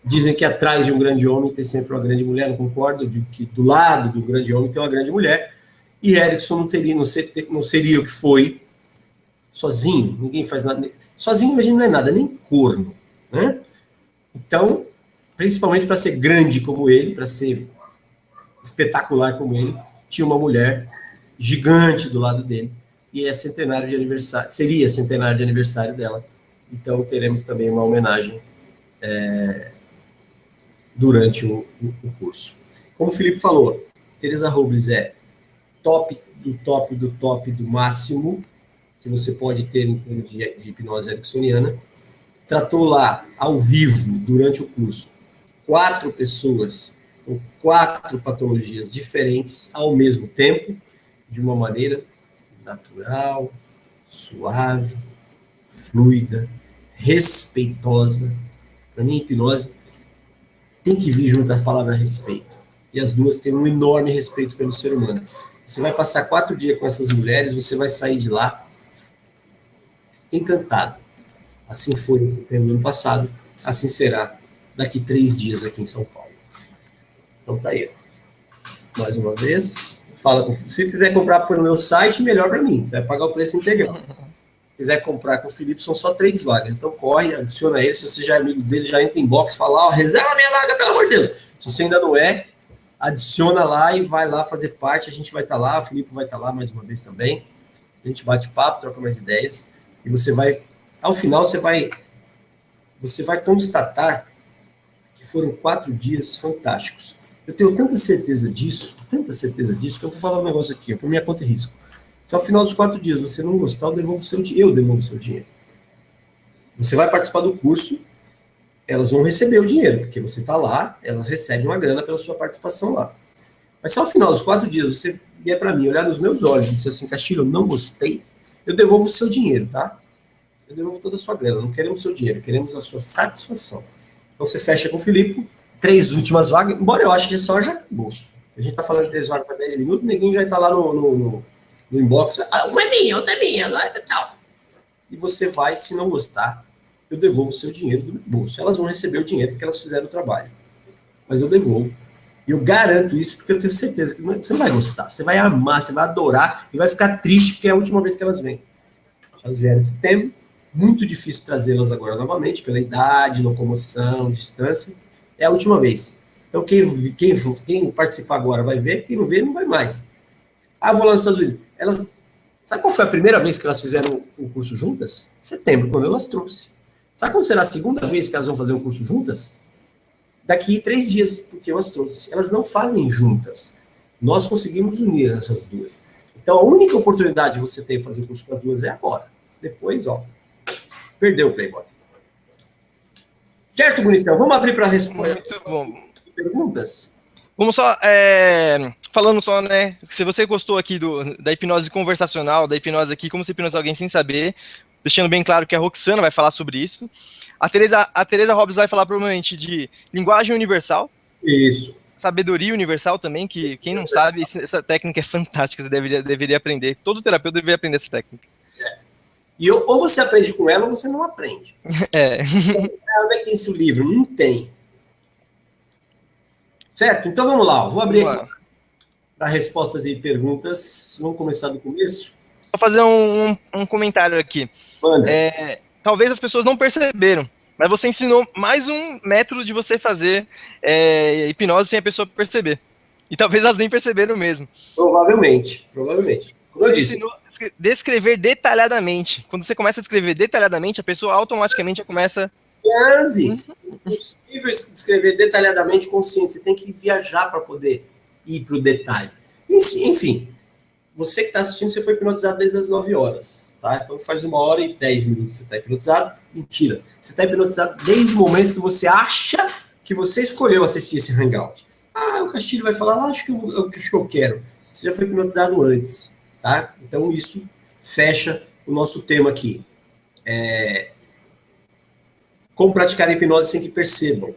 B: Dizem que atrás de um grande homem tem sempre uma grande mulher, não concordo, de que do lado do grande homem tem uma grande mulher, e Erickson não seria o que foi sozinho, ninguém faz nada. Sozinho, imagina, não é nada, nem corno, né? Então, principalmente para ser grande como ele, para ser espetacular como ele, tinha uma mulher gigante do lado dele, e seria centenário de aniversário dela. Então, teremos também uma homenagem durante o curso. Como o Felipe falou, Tereza Robles é top do top do top do máximo que você pode ter em termos de hipnose ericksoniana. Tratou lá, ao vivo, durante o curso, 4 pessoas com 4 patologias diferentes ao mesmo tempo, de uma maneira natural, suave, fluida, respeitosa. Para mim, hipnose tem que vir junto à palavra respeito. E as duas têm um enorme respeito pelo ser humano. Você vai passar 4 dias com essas mulheres, você vai sair de lá encantado. Assim foi em setembro do ano passado, assim será daqui 3 dias aqui em São Paulo. Então tá aí. Mais uma vez, se quiser comprar pelo meu site, melhor para mim. Você vai pagar o preço integral. Se quiser comprar com o Felipe, são só 3 vagas. Então corre, adiciona ele. Se você já é amigo dele, já entra em box, fala, reserva minha vaga, pelo amor de Deus. Se você ainda não é, adiciona lá e vai lá fazer parte. A gente vai estar lá, o Felipe vai estar lá mais uma vez também. A gente bate papo, troca mais ideias. E você vai, ao final, você vai constatar que foram 4 dias fantásticos. Eu tenho tanta certeza disso, que eu vou falar um negócio aqui, por minha conta e risco. Se ao final dos 4 dias você não gostar, eu devolvo o seu dinheiro. Você vai participar do curso, elas vão receber o dinheiro, porque você está lá, elas recebem uma grana pela sua participação lá. Mas se ao final dos 4 dias você vier para mim, olhar nos meus olhos e dizer assim, Castilho, eu não gostei, eu devolvo o seu dinheiro, tá? Eu devolvo toda a sua grana, não queremos o seu dinheiro, queremos a sua satisfação. Então você fecha com o Filipe, 3 últimas vagas, embora eu acho que essa hora já acabou. A gente está falando de 3 vagas para 10 minutos, ninguém já está lá no inbox, uma é minha, outra é minha, agora é tal. E você vai, se não gostar, eu devolvo o seu dinheiro do meu bolso. Elas vão receber o dinheiro porque elas fizeram o trabalho. Mas eu devolvo. E eu garanto isso porque eu tenho certeza que você não vai gostar. Você vai amar, você vai adorar e vai ficar triste porque é a última vez que elas vêm. Elas vieram em setembro. Muito difícil trazê-las agora novamente, pela idade, locomoção, distância. É a última vez. Então quem participar agora vai ver, quem não vê, não vai mais. Ah, vou lá nos Estados Unidos. Elas, sabe qual foi a primeira vez que elas fizeram o curso juntas? Setembro, quando eu as trouxe. Sabe quando será a segunda vez que elas vão fazer o curso juntas? Daqui 3 dias, porque eu as trouxe. Elas não fazem juntas. Nós conseguimos unir essas duas. Então, a única oportunidade de você ter de fazer curso com as duas é agora. Depois, ó, perdeu o Playboy. Certo, bonitão? Vamos abrir para responder perguntas?
A: Vamos só, falando só, né, se você gostou aqui da hipnose conversacional, da hipnose aqui, como se hipnotizar alguém sem saber, deixando bem claro que a Roxana vai falar sobre isso. A Teresa Hobbs vai falar provavelmente de linguagem universal.
B: Isso.
A: Sabedoria universal também, que quem não sabe, essa técnica é fantástica, você deveria aprender. Todo terapeuta deveria aprender essa técnica.
B: E ou você aprende com ela ou você não aprende.
A: É.
B: Onde é que tem esse livro? Não tem. Certo? Então vamos lá. Vou abrir aqui para respostas e perguntas. Vamos começar do começo?
A: Vou fazer um comentário aqui.
B: Manda.
A: Talvez as pessoas não perceberam, mas você ensinou mais um método de você fazer hipnose sem a pessoa perceber. E talvez elas nem perceberam mesmo.
B: Provavelmente. Como eu disse.
A: Ensinou a descrever detalhadamente. Quando você começa a descrever detalhadamente, a pessoa automaticamente já começa...
B: Transe. É impossível descrever detalhadamente consciente. Você tem que viajar para poder ir para o detalhe. Enfim, você que está assistindo, você foi hipnotizado desde as 9 horas. Tá? Então faz 1h10 você está hipnotizado. Mentira. Você está hipnotizado desde o momento que você acha que você escolheu assistir esse hangout. Ah, o Castilho vai falar, acho que eu quero. Você já foi hipnotizado antes. Tá? Então isso fecha o nosso tema aqui. Como praticar a hipnose sem que percebam.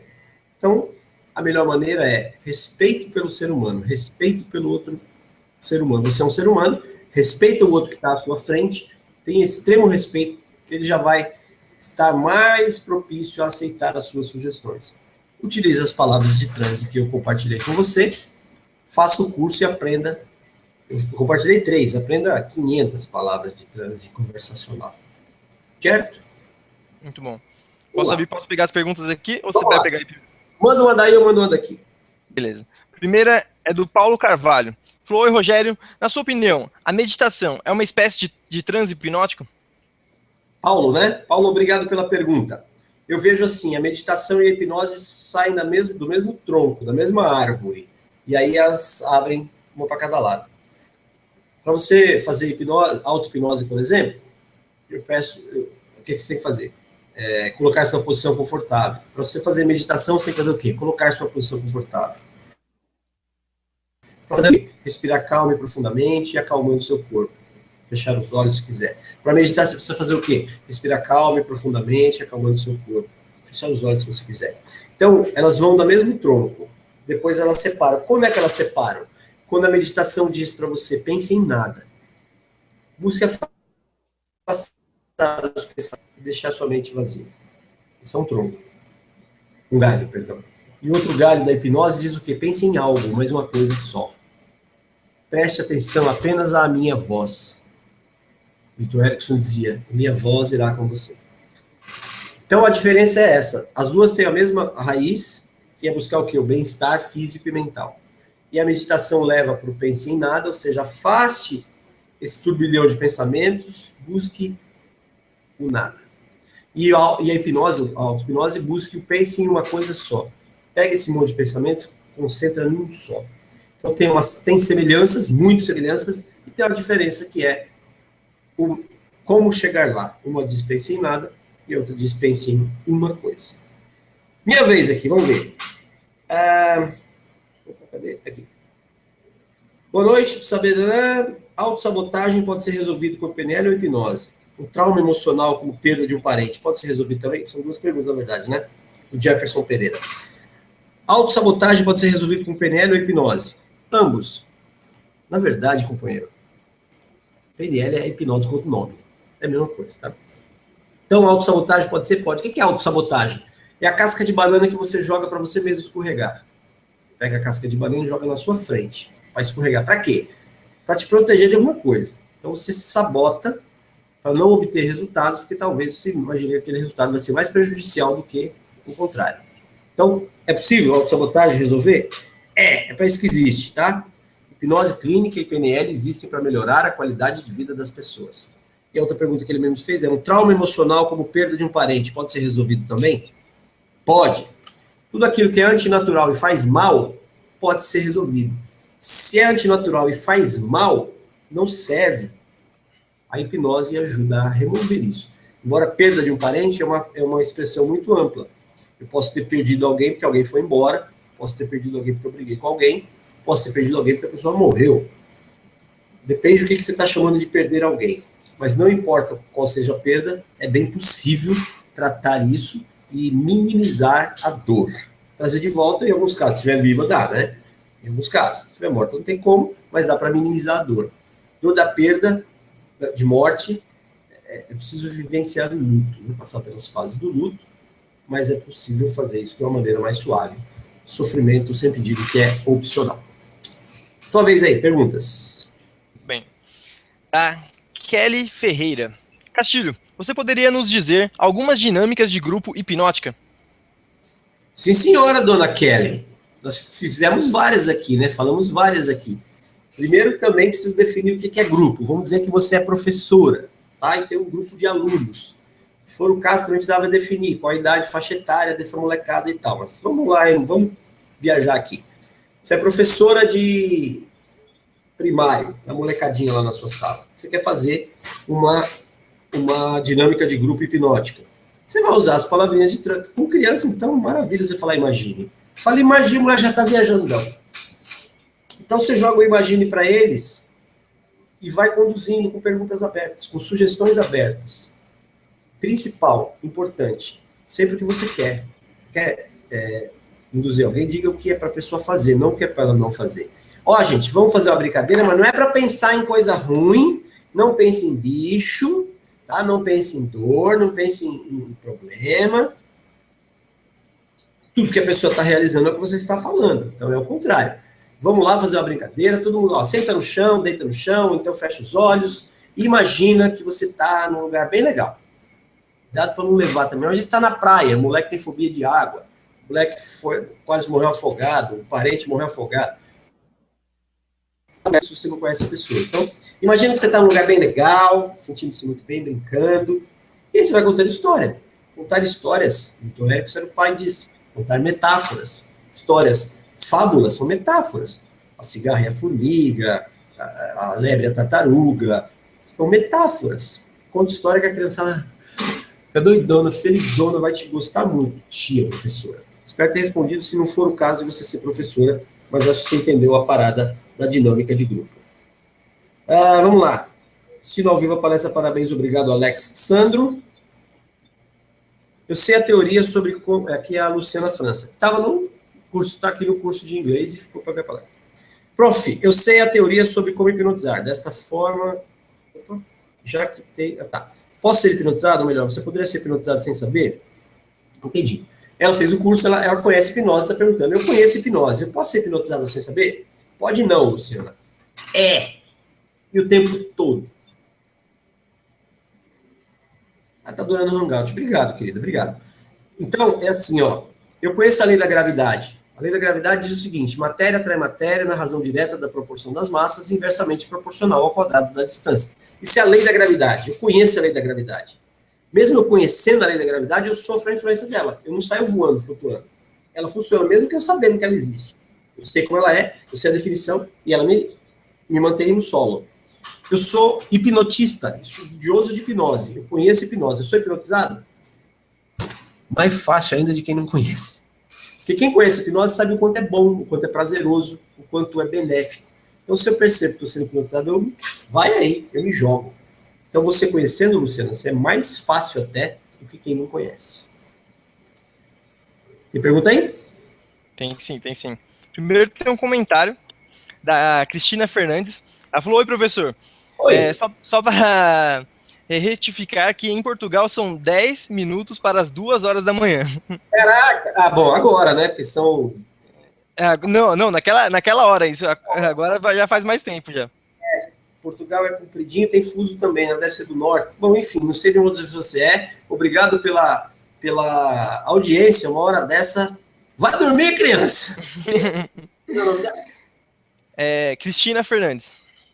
B: Então, a melhor maneira é respeito pelo ser humano, respeito pelo outro ser humano. Você é um ser humano, respeita o outro que está à sua frente, tem extremo respeito, ele já vai estar mais propício a aceitar as suas sugestões. Utilize as palavras de transe que eu compartilhei com você, faça o curso e aprenda. Eu compartilhei 3, aprenda 500 palavras de transe conversacional. Certo?
A: Muito bom. Posso pegar as perguntas aqui ou você
B: vai
A: pegar aí?
B: Manda uma daí, eu mando uma daqui.
A: Beleza. Primeira é do Paulo Carvalho. Falou, oi Rogério, na sua opinião, a meditação é uma espécie de transe hipnótico?
B: Paulo, né? Paulo, obrigado pela pergunta. Eu vejo assim, a meditação e a hipnose saem do mesmo tronco, da mesma árvore. E aí elas abrem uma para cada lado. Para você fazer auto-hipnose, por exemplo, eu peço, o que você tem que fazer? Colocar sua posição confortável. Para você fazer meditação, você tem que fazer o quê? Colocar sua posição confortável. Para fazer, respirar calmo e profundamente e acalmando o seu corpo. Fechar os olhos se quiser. Para meditar, você precisa fazer o quê? Respirar calmo e profundamente, acalmando o seu corpo. Fechar os olhos se você quiser. Então, elas vão do mesmo tronco. Depois elas separam. Quando é que elas separam? Quando a meditação diz para você, pense em nada. Busque afastar os pensamentos e deixar sua mente vazia. Isso é um tronco. Um galho, perdão. E outro galho da hipnose diz o quê? Pense em algo, mas uma coisa só. Preste atenção apenas à minha voz. Victor Erickson dizia, minha voz irá com você. Então a diferença é essa. As duas têm a mesma raiz, que é buscar o quê? O bem-estar físico e mental. E a meditação leva para o pense em nada, ou seja, afaste esse turbilhão de pensamentos, busque o nada. E a hipnose, a auto-hipnose, busque o pense em uma coisa só. Pega esse monte de pensamento, concentra num só. Então tem semelhanças, muitas semelhanças, e tem uma diferença que é como chegar lá. Uma dispensa em nada e outra dispensa em uma coisa. Minha vez aqui, vamos ver. Cadê? Aqui. Boa noite, saber, autossabotagem pode ser resolvido com PNL ou hipnose? O trauma emocional, como perda de um parente, pode ser resolvido também? São duas perguntas, na verdade, né? O Jefferson Pereira. Autossabotagem pode ser resolvido com PNL ou hipnose? Ambos. Na verdade, companheiro, PNL é hipnose com outro nome. É a mesma coisa, tá? Então, autossabotagem pode ser? Pode. O que é autossabotagem? É a casca de banana que você joga para você mesmo escorregar. Você pega a casca de banana e joga na sua frente para escorregar. Para quê? Para te proteger de alguma coisa. Então, você se sabota para não obter resultados, porque talvez você imagine que aquele resultado vai ser mais prejudicial do que o contrário. Então, é possível a autossabotagem resolver? É para isso que existe, tá? Hipnose clínica e PNL existem para melhorar a qualidade de vida das pessoas. E a outra pergunta que ele mesmo fez é: um trauma emocional como perda de um parente pode ser resolvido também? Pode. Tudo aquilo que é antinatural e faz mal pode ser resolvido. Se é antinatural e faz mal, não serve. A hipnose ajuda a remover isso. Embora a perda de um parente é uma expressão muito ampla. Eu posso ter perdido alguém porque alguém foi embora, posso ter perdido alguém porque eu briguei com alguém, posso ter perdido alguém porque a pessoa morreu. Depende do que você está chamando de perder alguém. Mas não importa qual seja a perda, é bem possível tratar isso e minimizar a dor. Trazer de volta, em alguns casos, se estiver viva, dá, né? Em alguns casos. Se estiver morta, não tem como, mas dá para minimizar a dor. Dor da perda, de morte, é preciso vivenciar o luto, né? Passar pelas fases do luto, mas é possível fazer isso de uma maneira mais suave. Sofrimento, eu sempre digo que é opcional. Tua vez aí, perguntas.
A: Bem, a Kelly Ferreira. Castilho, você poderia nos dizer algumas dinâmicas de grupo hipnótica?
B: Sim, senhora, dona Kelly. Nós fizemos várias aqui, né? Falamos várias aqui. Primeiro, também preciso definir o que é grupo. Vamos dizer que você é professora, tá? E tem um grupo de alunos. Se for o caso, também precisava definir qual a idade, faixa etária dessa molecada e tal. Mas vamos lá, vamos viajar aqui. Você é professora de primário, da molecadinha lá na sua sala. Você quer fazer uma dinâmica de grupo hipnótica. Você vai usar as palavrinhas de trânsito. Com criança, então, maravilha você falar imagine. Fala imagine, a mulher já está viajando, não. Então, você joga o imagine para eles e vai conduzindo com perguntas abertas, com sugestões abertas. Principal, importante, sempre o que você quer. Você quer induzir alguém, diga o que é para a pessoa fazer, não o que é para ela não fazer. Ó, gente, vamos fazer uma brincadeira, mas não é para pensar em coisa ruim, não pense em bicho, tá? Não pense em dor, não pense em problema. Tudo que a pessoa está realizando é o que você está falando, então é o contrário. Vamos lá fazer uma brincadeira, todo mundo, ó, senta no chão, deita no chão, então fecha os olhos e imagina que você está num lugar bem legal. Cuidado para não levar também. Mas está na praia, o moleque tem fobia de água, o moleque quase morreu afogado, o parente morreu afogado. Se você não conhece a pessoa. Então, imagina que você está num lugar bem legal, sentindo-se muito bem, brincando, e aí você vai contando história. Contar histórias. Então, Erickson era o pai disso. Contar metáforas. Histórias. Fábulas são metáforas. A cigarra e a formiga, a lebre e a tartaruga. São metáforas. Conta história que a criançada fica doidona, felizona, vai te gostar muito, tia professora. Espero ter respondido, se não for o caso de você ser professora, mas acho que você entendeu a parada da dinâmica de grupo. Vamos lá. Assistindo ao vivo a palestra, parabéns, obrigado, Alex Sandro. Eu sei a teoria sobre... Aqui é a Luciana França, que estava no curso, está aqui no curso de inglês e ficou para ver a palestra. Prof, eu sei a teoria sobre como hipnotizar. Desta forma... Opa, já que tem... Tá. Posso ser hipnotizado? Ou melhor, você poderia ser hipnotizado sem saber? Entendi. Ela fez o curso, ela conhece hipnose, está perguntando. Eu conheço hipnose, eu posso ser hipnotizada sem saber? Pode não, Luciana. E o tempo todo. Tá adorando o Hangout. Obrigado, querida, obrigado. Então, é assim, ó. Eu conheço a lei da gravidade. A lei da gravidade diz o seguinte: matéria atrai matéria na razão direta da proporção das massas, inversamente proporcional ao quadrado da distância. Isso é a lei da gravidade. Eu conheço a lei da gravidade. Mesmo eu conhecendo a lei da gravidade, eu sofro a influência dela. Eu não saio voando, flutuando. Ela funciona mesmo que eu sabendo que ela existe. Eu sei como ela é, eu sei a definição e ela me mantém no solo. Eu sou hipnotista, estudioso de hipnose. Eu conheço hipnose. Eu sou hipnotizado? Mais fácil ainda de quem não conhece. Porque quem conhece hipnose sabe o quanto é bom, o quanto é prazeroso, o quanto é benéfico. Então, se eu percebo que estou sendo hipnotizado, vai aí, eu me jogo. Então, você conhecendo, Luciano, é mais fácil até do que quem não conhece. Tem pergunta aí?
A: Tem sim, tem sim. Primeiro tem um comentário da Cristina Fernandes. Ela falou: oi, professor.
B: Oi.
A: Só para retificar que em Portugal são 10 minutos para as 2 horas da manhã.
B: Caraca! Ah, bom, agora, né? Porque são...
A: Não, naquela hora. Isso agora já faz mais tempo já.
B: Portugal é compridinho, tem fuso também, né? Deve ser do norte. Bom, enfim, não sei de onde você é. Obrigado pela audiência. Uma hora dessa. Vai dormir, criança!
A: Cristina Fernandes.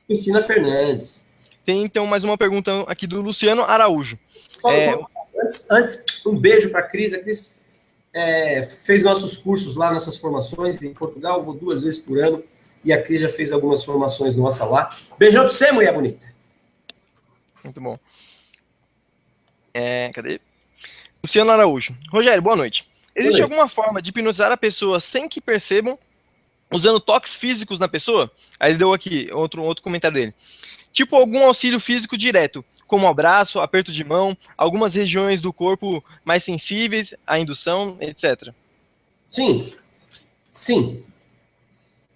B: Cristina Fernandes.
A: Tem então mais uma pergunta aqui do Luciano Araújo.
B: Antes, um beijo para a Cris. A Cris fez nossos cursos lá, nossas formações em Portugal. Eu vou 2 vezes por ano. E a Cris já fez algumas formações nossas lá. Beijão para você, mulher bonita.
A: Muito bom. Cadê? Luciano Araújo. Rogério, boa noite. Existe alguma forma de hipnotizar a pessoa sem que percebam, usando toques físicos na pessoa? Aí ele deu aqui outro comentário dele. Tipo algum auxílio físico direto, como abraço, aperto de mão, algumas regiões do corpo mais sensíveis à indução, etc.
B: Sim.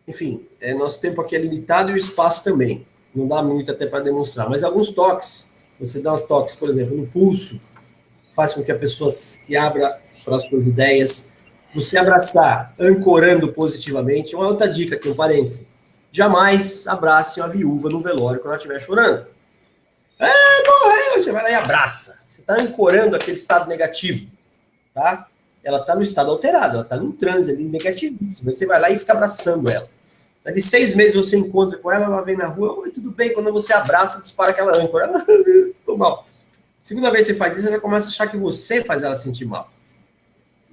B: Enfim, nosso tempo aqui é limitado e o espaço também. Não dá muito até para demonstrar. Mas alguns toques, você dá uns toques, por exemplo, no pulso, faz com que a pessoa se abra para as suas ideias. Você abraçar, ancorando positivamente. Uma outra dica aqui, um parêntese. Jamais abrace uma viúva no velório quando ela estiver chorando. Morreu! Você vai lá e abraça. Você está ancorando aquele estado negativo, tá? Ela está no estado alterado, ela está num transe ali negativíssimo. Você vai lá e fica abraçando ela. Daqui 6 meses você encontra com ela, ela vem na rua, oi, tudo bem? Quando você abraça, dispara aquela âncora. Ela, tô mal. Segunda vez que você faz isso, ela começa a achar que você faz ela sentir mal.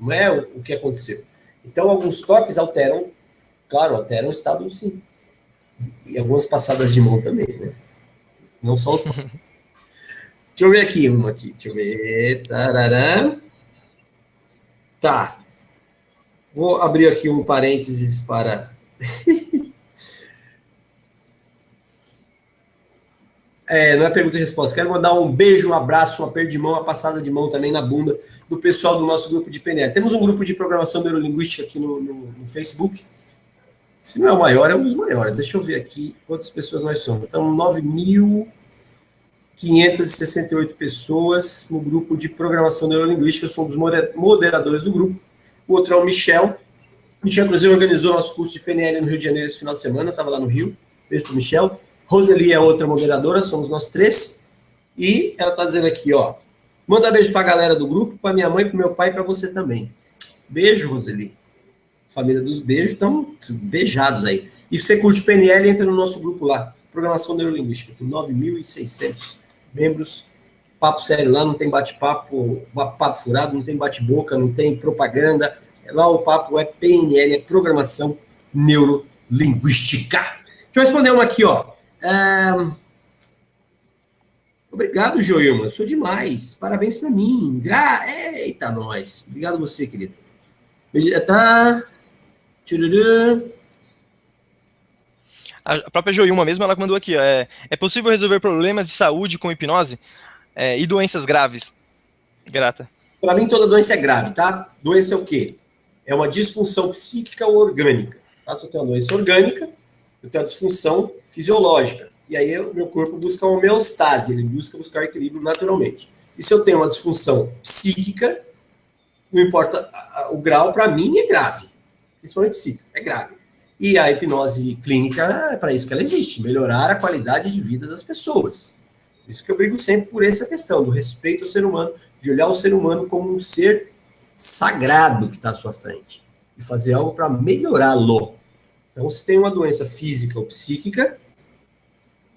B: Não é o que aconteceu. Então, alguns toques alteram o estado sim. E algumas passadas de mão também, né? Não só o toque. Deixa eu ver aqui uma aqui. Deixa eu ver. Tarará. Tá. Vou abrir aqui um parênteses para... não é pergunta e resposta. Quero mandar um beijo, um abraço, um aperto de mão, uma passada de mão também na bunda do pessoal do nosso grupo de PNL. Temos um grupo de programação neurolinguística aqui no Facebook. Se não é o maior, é um dos maiores. Deixa eu ver aqui quantas pessoas nós somos. Então, 9.568 pessoas no grupo de programação neurolinguística. Eu sou um dos moderadores do grupo. O outro é o Michel. O Michel, inclusive, organizou nosso curso de PNL no Rio de Janeiro esse final de semana. Eu estava lá no Rio. Beijo para o Michel. Roseli é outra moderadora, somos nós 3. E ela está dizendo aqui, ó. Manda beijo para a galera do grupo, para minha mãe, para o meu pai e para você também. Beijo, Roseli. Família dos beijos, estão beijados aí. E se você curte PNL, entra no nosso grupo lá. Programação Neurolinguística, com 9.600 membros. Papo sério lá, não tem bate-papo, papo furado, não tem bate-boca, não tem propaganda. Lá o papo é PNL, é Programação Neurolinguística. Deixa eu responder uma aqui, ó. Obrigado, Joilma. Sou demais. Parabéns pra mim. Eita, nós. Obrigado você, querida. Tá.
A: A própria Joilma mesmo, ela mandou aqui, ó, é possível resolver problemas de saúde com hipnose e doenças graves? Grata.
B: Para mim, toda doença é grave, tá? Doença é o quê? É uma disfunção psíquica ou orgânica. Tá? Se eu tenho uma doença orgânica, eu tenho uma disfunção fisiológica. E aí o meu corpo busca uma homeostase, ele buscar equilíbrio naturalmente. E se eu tenho uma disfunção psíquica, não importa o grau, para mim é grave. Principalmente psíquica, é grave. E a hipnose clínica é para isso que ela existe, melhorar a qualidade de vida das pessoas. Por isso que eu brigo sempre por essa questão do respeito ao ser humano, de olhar o ser humano como um ser sagrado que está à sua frente e fazer algo para melhorá-lo. Então, se tem uma doença física ou psíquica,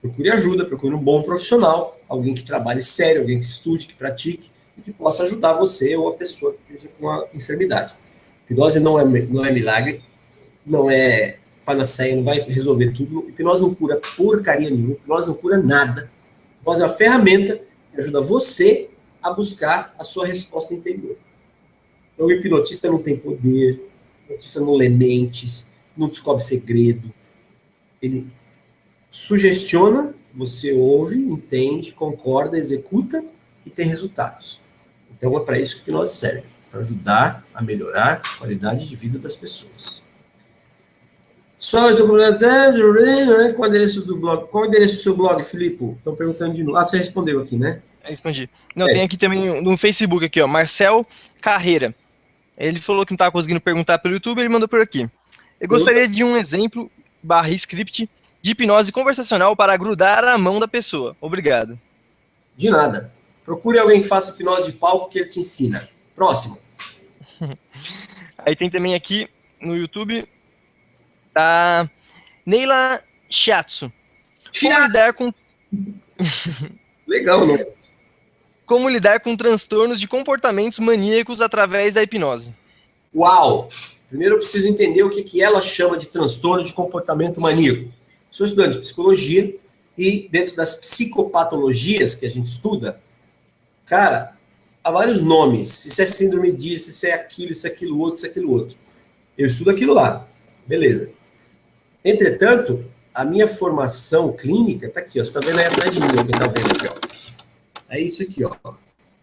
B: procure ajuda, procure um bom profissional, alguém que trabalhe sério, alguém que estude, que pratique e que possa ajudar você ou a pessoa que esteja com a enfermidade. Hipnose não é milagre, não é panaceia, não vai resolver tudo. Hipnose não cura porcaria nenhuma, hipnose não cura nada. Hipnose é uma ferramenta que ajuda você a buscar a sua resposta interior. Então, o hipnotista não tem poder, o hipnotista não lê mentes, não descobre segredo. Ele sugestiona, você ouve, entende, concorda, executa e tem resultados. Então, é para isso que a hipnose serve, para ajudar a melhorar a qualidade de vida das pessoas. Só estou comentando, qual é o endereço do blog? Qual é o endereço do seu blog, Filipe? Estão perguntando de novo. Ah, você respondeu aqui, né?
A: Respondi. Não, tem aqui também no Facebook, aqui, ó, Marcel Carreira. Ele falou que não estava conseguindo perguntar pelo YouTube, ele mandou por aqui. Eu gostaria de um exemplo, /script, de hipnose conversacional para grudar a mão da pessoa. Obrigado.
B: De nada. Procure alguém que faça hipnose de palco que ele te ensina. Próximo.
A: Aí tem também aqui no YouTube a Neila Shiatsu. Como lidar com...
B: Legal, né?
A: Como lidar com transtornos de comportamentos maníacos através da hipnose.
B: Uau! Primeiro eu preciso entender o que ela chama de transtorno de comportamento maníaco. Sou estudante de psicologia e dentro das psicopatologias que a gente estuda, cara, há vários nomes. Isso é síndrome disso, isso é aquilo outro, isso é aquilo outro. Eu estudo aquilo lá. Beleza. Entretanto, a minha formação clínica está aqui, ó. Você está vendo aí atrás de mim, quem está vendo aqui, ó. É isso aqui, ó.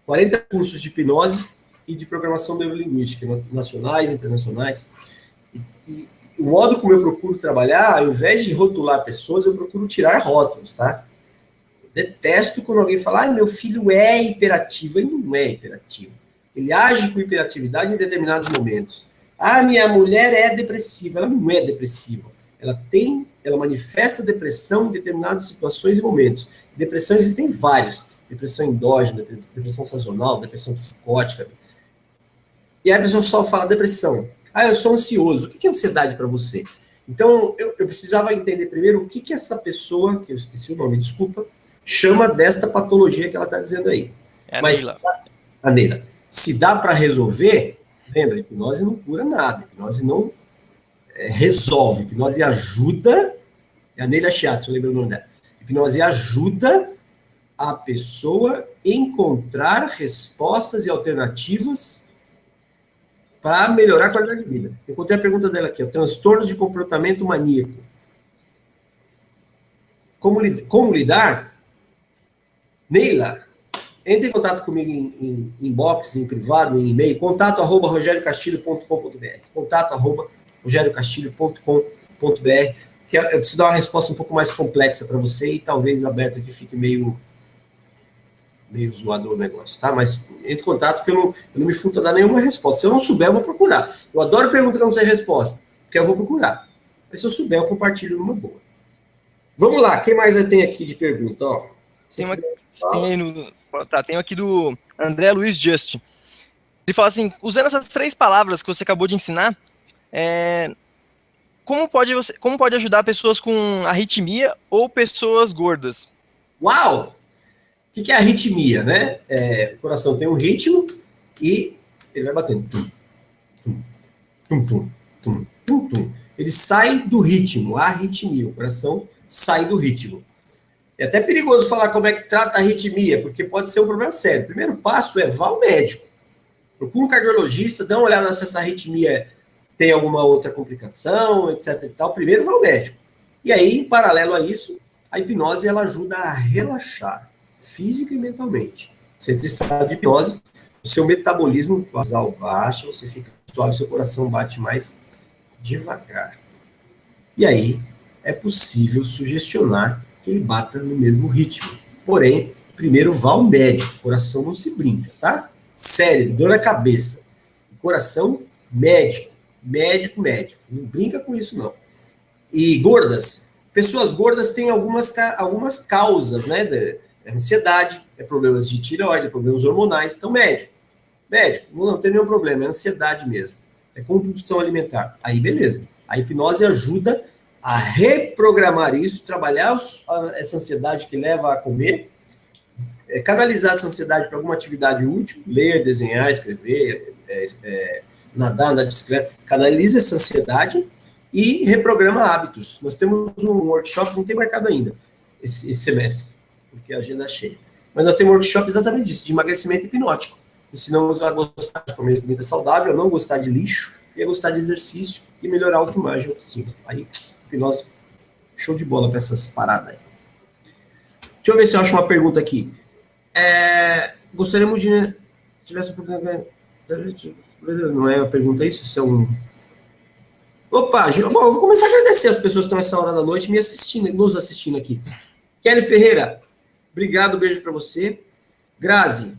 B: 40 cursos de hipnose e de programação neurolinguística, nacionais, internacionais. E o modo como eu procuro trabalhar, ao invés de rotular pessoas, eu procuro tirar rótulos, tá? Eu detesto quando alguém fala, ah, meu filho é hiperativo. Ele não é hiperativo. Ele age com hiperatividade em determinados momentos. Ah, minha mulher é depressiva. Ela não é depressiva. Ela manifesta depressão em determinadas situações e momentos. Depressão existem vários. Depressão endógena, depressão sazonal, depressão psicótica. E aí a pessoa só fala depressão. Ah, eu sou ansioso. O que é ansiedade para você? Então, eu precisava entender primeiro o que essa pessoa, que eu esqueci o nome, desculpa, chama desta patologia que ela está dizendo aí.
A: É a
B: Mas,
A: Neila.
B: A Neila, se dá para resolver, lembra, hipnose não cura nada, hipnose não resolve, hipnose ajuda, é a Neila Shiatsu, eu lembro o nome dela, hipnose ajuda a pessoa encontrar respostas e alternativas para melhorar a qualidade de vida. Eu encontrei a pergunta dela aqui, ó, transtornos de comportamento maníaco. Como lidar? Neila, entre em contato comigo em inbox, em privado, em e-mail, contato@rogeriocastilho.com.br, contato@rogeriocastilho.com.br, que eu preciso dar uma resposta um pouco mais complexa para você e talvez aberta que fique meio zoado o negócio, tá? Mas entre em contato que eu não me furto a dar nenhuma resposta. Se eu não souber, eu vou procurar. Eu adoro pergunta que eu não sei resposta, porque eu vou procurar. Mas se eu souber, eu compartilho numa boa. Vamos lá, quem mais tem aqui de pergunta? Ó,
A: tem aqui do André Luiz Just. Ele fala assim, usando essas 3 palavras que você acabou de ensinar, como pode ajudar pessoas com arritmia ou pessoas gordas?
B: Uau! O que é arritmia, né? O coração tem um ritmo e ele vai batendo. Tum, tum, tum, tum, tum, tum, tum. Ele sai do ritmo, a arritmia. O coração sai do ritmo. É até perigoso falar como é que trata a arritmia, porque pode ser um problema sério. O primeiro passo é vá ao médico. Procura um cardiologista, dá uma olhada se essa arritmia tem alguma outra complicação, etc. e tal. Primeiro vá ao médico. E aí, em paralelo a isso, a hipnose ela ajuda a relaxar física e mentalmente. Você entra em estado de hipnose, o seu metabolismo basal baixa, você fica suave, seu coração bate mais devagar. E aí é possível sugestionar que ele bata no mesmo ritmo. Porém, primeiro vá ao médico, coração não se brinca, tá? Cérebro, dor na cabeça. Coração, médico. Médico. Não brinca com isso, não. E gordas, pessoas gordas têm algumas causas, né? Ansiedade, problemas de tireoide, problemas hormonais. Então, médico, não tem nenhum problema, é ansiedade mesmo. É compulsão alimentar. Aí, beleza. A hipnose ajuda a reprogramar isso, trabalhar essa ansiedade que leva a comer, canalizar essa ansiedade para alguma atividade útil, ler, desenhar, escrever, nadar, andar de bicicleta, canaliza essa ansiedade e reprograma hábitos. Nós temos um workshop, não tem marcado ainda, esse semestre, porque a agenda é cheia. Mas nós temos um workshop exatamente disso, de emagrecimento hipnótico. Ensinamos a gostar de comer comida saudável, a não gostar de lixo, e a gostar de exercício e melhorar a autoimagem e autoestima. Aí, hipnose, show de bola com essas paradas aí. Deixa eu ver se eu acho uma pergunta aqui. Gostaríamos de... tivesse não é uma pergunta isso? Isso é um... Opa, bom, eu vou começar a agradecer as pessoas que estão essa hora da noite nos assistindo aqui. Kelly Ferreira, obrigado, beijo para você. Grazi,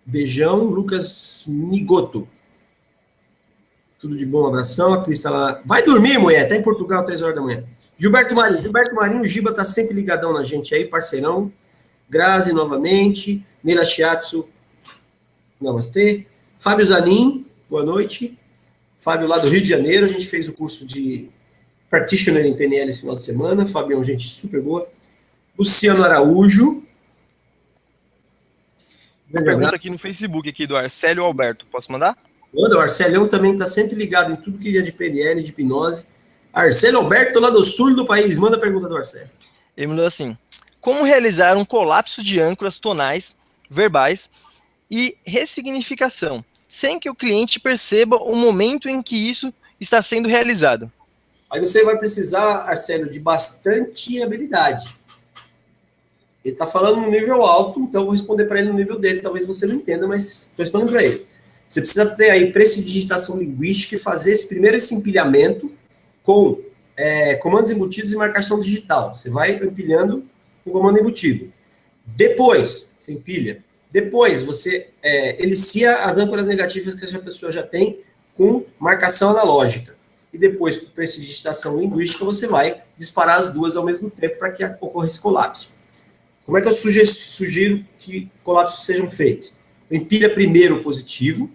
B: beijão. Lucas Migoto, tudo de bom, um abração. A Cris tá lá. Vai dormir, mulher, tá em Portugal, 3 horas da manhã. Gilberto Marinho, o Giba tá sempre ligadão na gente aí, parceirão. Grazi, novamente. Neila Shiatsu, namastê. Fábio Zanin, boa noite. Fábio lá do Rio de Janeiro, a gente fez o curso de Practitioner em PNL esse final de semana. Fábio é gente super boa. Luciano Araújo.
A: Uma pergunta aqui no Facebook, aqui do Arcélio Alberto. Posso mandar?
B: Manda, o Arcelião também está sempre ligado em tudo que é de PNL, de hipnose. Arcélio Alberto, lá do sul do país. Manda a pergunta do Arcélio.
A: Ele mandou assim: como realizar um colapso de âncoras tonais, verbais e ressignificação, sem que o cliente perceba o momento em que isso está sendo realizado?
B: Aí você vai precisar, Arcélio, de bastante habilidade. Ele está falando no nível alto, então eu vou responder para ele no nível dele. Talvez você não entenda, mas estou respondendo para ele. Você precisa ter aí prestidigitação linguística e fazer esse empilhamento com comandos embutidos e marcação digital. Você vai empilhando com comando embutido. Depois, você empilha. Depois, você elicia as âncoras negativas que essa pessoa já tem com marcação analógica. E depois, com prestidigitação linguística, você vai disparar as duas ao mesmo tempo para que ocorra esse colapso. Como é que eu sugiro que colapsos sejam feitos? Empilha primeiro o positivo,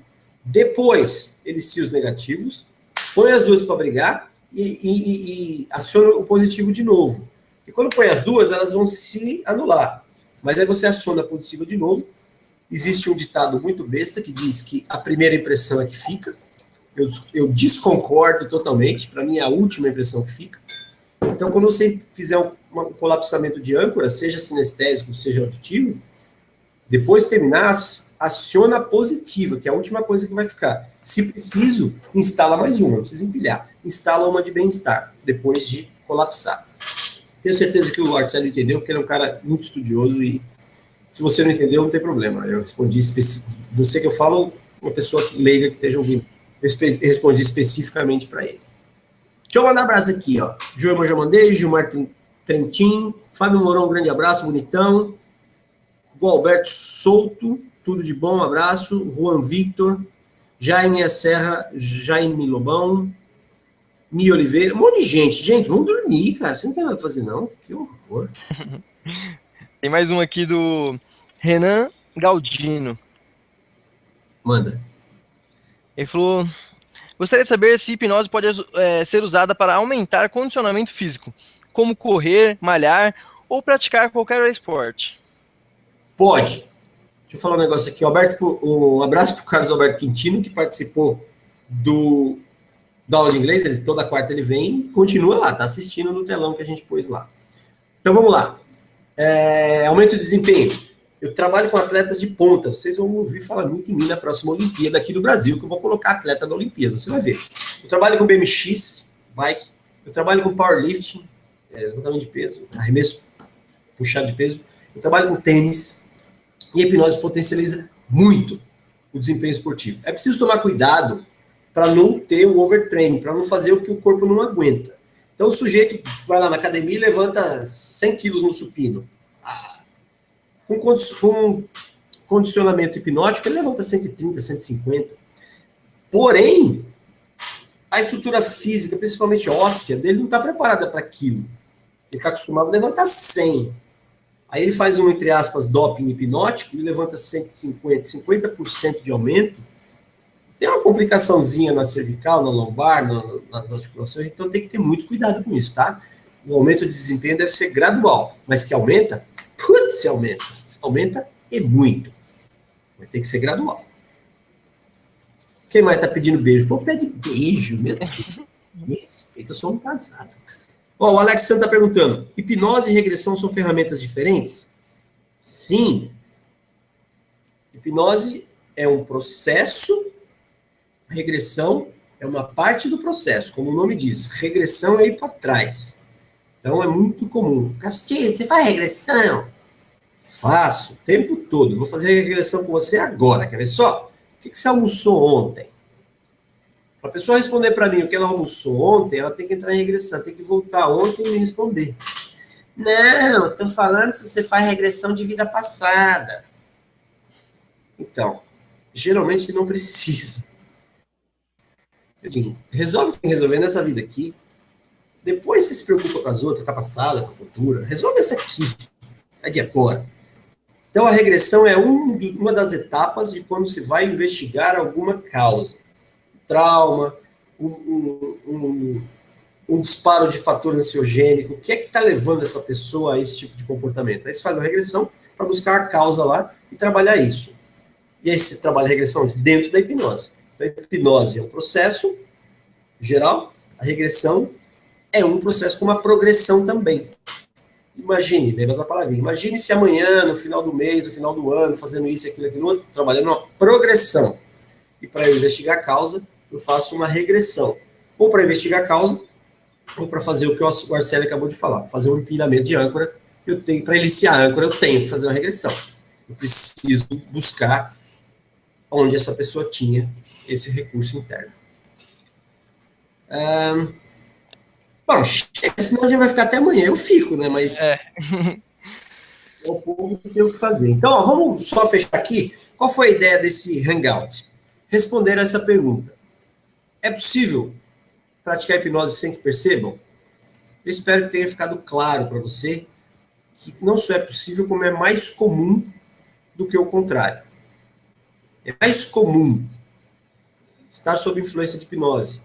B: depois elicia os negativos, põe as duas para brigar e aciona o positivo de novo. E quando põe as duas, elas vão se anular. Mas aí você aciona a positiva de novo. Existe um ditado muito besta que diz que a primeira impressão é que fica. Eu desconcordo totalmente. Para mim é a última impressão que fica. Então, quando você fizer um colapsamento de âncora, seja sinestésico, seja auditivo, depois de terminar, aciona a positiva, que é a última coisa que vai ficar. Se preciso, instala mais uma, não precisa empilhar. Instala uma de bem-estar, depois de colapsar. Tenho certeza que o Arcélio entendeu, porque ele é um cara muito estudioso e se você não entendeu, não tem problema. Eu respondi você que eu falo, uma pessoa leiga que esteja ouvindo. Eu respondi especificamente para ele. Deixa eu mandar um abraço aqui, ó. Joelma já mandei, Gilmar Trentin, Fábio Mourão, um grande abraço, bonitão. Gualberto Souto, tudo de bom, um abraço. Juan Victor, Jaime Serra, Jaime Lobão, Mi Oliveira, um monte de gente. Gente, vamos dormir, cara. Você não tem nada pra fazer, não? Que horror.
A: Tem mais um aqui do Renan Galdino.
B: Manda.
A: Ele falou: gostaria de saber se hipnose pode ser usada para aumentar condicionamento físico, como correr, malhar ou praticar qualquer esporte.
B: Pode. Deixa eu falar um negócio aqui. Um abraço para o Carlos Alberto Quintino, que participou da aula de inglês. Toda quarta ele vem e continua lá, tá assistindo no telão que a gente pôs lá. Então vamos lá. Aumento de desempenho. Eu trabalho com atletas de ponta. Vocês vão ouvir falar muito em mim na próxima Olimpíada aqui do Brasil, que eu vou colocar atleta na Olimpíada. Você vai ver. Eu trabalho com BMX, bike. Eu trabalho com powerlifting, levantamento de peso, arremesso, puxado de peso. Eu trabalho com tênis. E a hipnose potencializa muito o desempenho esportivo. É preciso tomar cuidado para não ter o overtraining, para não fazer o que o corpo não aguenta. Então o sujeito vai lá na academia e levanta 100 quilos no supino. Com condicionamento hipnótico, ele levanta 130, 150. Porém, a estrutura física, principalmente óssea, dele não está preparada para aquilo. Ele está acostumado a levantar 100. Aí ele faz entre aspas, doping hipnótico, ele levanta 150, 50% de aumento. Tem uma complicaçãozinha na cervical, na lombar, nas articulações, então tem que ter muito cuidado com isso, tá? O aumento de desempenho deve ser gradual, mas que aumenta, putz, aumenta e muito. Vai ter que ser gradual. Quem mais tá pedindo beijo? Pô, pede beijo, meu Deus. Me respeita, eu sou um casado. Ó, o Alex Santos tá perguntando, hipnose e regressão são ferramentas diferentes? Sim. Hipnose é um processo, regressão é uma parte do processo, como o nome diz. Regressão é ir para trás. Então é muito comum. Castilho, você faz regressão? Faço, o tempo todo. Vou fazer regressão com você agora. Quer ver só? O que você almoçou ontem? Para a pessoa responder para mim o que ela almoçou ontem, ela tem que entrar em regressão, tem que voltar ontem e me responder. Não, estou falando se você faz regressão de vida passada. Então, geralmente não precisa. Resolve o que tem que resolver nessa vida aqui. Depois você se preocupa com as outras, com a passada, com a futura. Resolve essa aqui, é de agora. Então, a regressão é uma das etapas de quando se vai investigar alguma causa. Trauma, um disparo de fator ansiogênico. O que é que está levando essa pessoa a esse tipo de comportamento? Aí você faz uma regressão para buscar a causa lá e trabalhar isso. E aí você trabalha a regressão dentro da hipnose. Então, a hipnose é um processo geral, a regressão é um processo com uma progressão também. Imagine, lembra da palavrinha, imagine se amanhã, no final do mês, no final do ano, fazendo isso, aquilo outro, trabalhando uma progressão. E para eu investigar a causa, eu faço uma regressão. Ou para investigar a causa, ou para fazer o que o Arcélio acabou de falar, fazer um empilhamento de âncora. Eu tenho, para eliciar a âncora, eu tenho que fazer uma regressão. Eu preciso buscar onde essa pessoa tinha esse recurso interno. Bom, senão já vai ficar até amanhã. Eu fico, né? Mas é o povo que tem o que fazer. Então, ó, vamos só fechar aqui. Qual foi a ideia desse Hangout? Responder essa pergunta. É possível praticar hipnose sem que percebam? Eu espero que tenha ficado claro para você que não só é possível, como é mais comum do que o contrário. É mais comum estar sob influência de hipnose,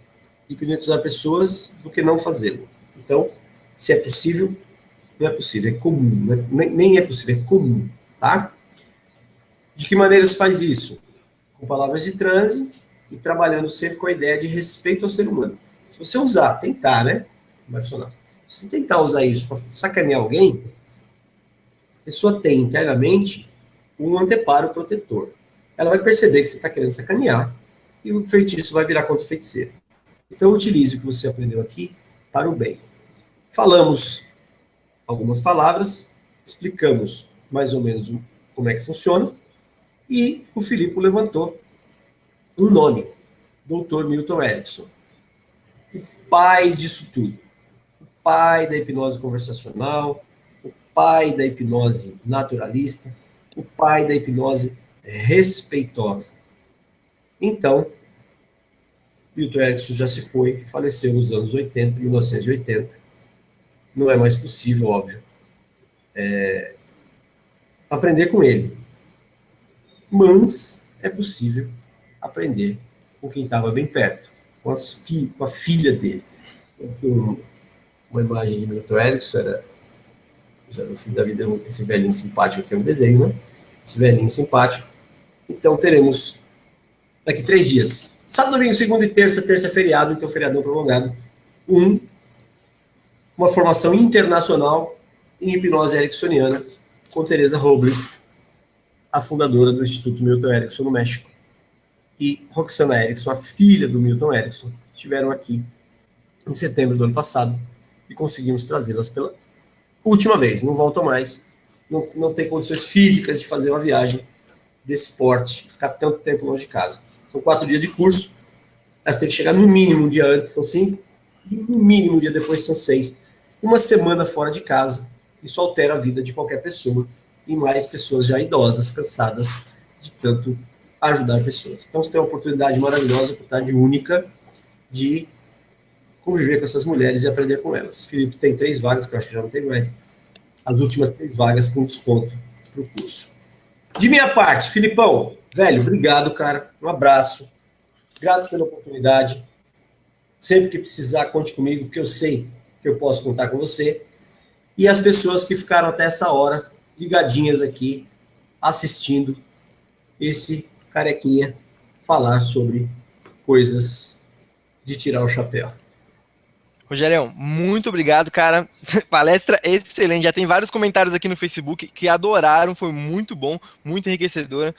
B: hipnotizar pessoas, do que não fazê-lo. Então, se é possível, não é possível, é comum. Nem é possível, é comum, tá? De que maneira se faz isso? Com palavras de transe e trabalhando sempre com a ideia de respeito ao ser humano. Se você usar, tentar, né? Vai funcionar. Se você tentar usar isso para sacanear alguém, a pessoa tem internamente um anteparo protetor. Ela vai perceber que você está querendo sacanear e o feitiço vai virar contra o feiticeiro. Então, utilize o que você aprendeu aqui para o bem. Falamos algumas palavras, explicamos mais ou menos como é que funciona, e o Filipe levantou um nome, Dr. Milton Erickson, o pai disso tudo, o pai da hipnose conversacional, o pai da hipnose naturalista, o pai da hipnose respeitosa. Então, Milton Erickson já se foi, faleceu nos anos 80, 1980. Não é mais possível, óbvio, aprender com ele. Mas é possível aprender com quem estava bem perto, com a filha dele. Uma imagem de Milton Erickson era, já no fim da vida, esse velhinho simpático que é um desenho, né? Esse velhinho simpático. Então teremos daqui 3 dias. Sábado, domingo, segunda e terça. Terça é feriado, então feriadão prolongado. Uma formação internacional em hipnose ericksoniana com Teresa Robles, a fundadora do Instituto Milton Erickson no México, e Roxana Erickson, a filha do Milton Erickson, estiveram aqui em setembro do ano passado e conseguimos trazê-las pela última vez. Não voltam mais, não tem condições físicas de fazer uma viagem desse porte, ficar tanto tempo longe de casa. São 4 dias de curso, elas têm que chegar no mínimo um dia antes, são 5, e no mínimo um dia depois são 6. Uma semana fora de casa, isso altera a vida de qualquer pessoa, e mais pessoas já idosas, cansadas de tanto ajudar pessoas. Então você tem uma oportunidade maravilhosa, uma oportunidade única de conviver com essas mulheres e aprender com elas. Felipe tem 3 vagas, que eu acho que já não tem mais. As últimas 3 vagas com desconto para o curso. De minha parte, Filipão, velho, obrigado, cara. Um abraço. Grato pela oportunidade. Sempre que precisar, conte comigo, porque eu sei que eu posso contar com você. E as pessoas que ficaram até essa hora ligadinhas aqui, assistindo esse carequinha falar sobre coisas de tirar o chapéu.
A: Rogério, muito obrigado, cara. Palestra excelente. Já tem vários comentários aqui no Facebook que adoraram, foi muito bom, muito enriquecedora.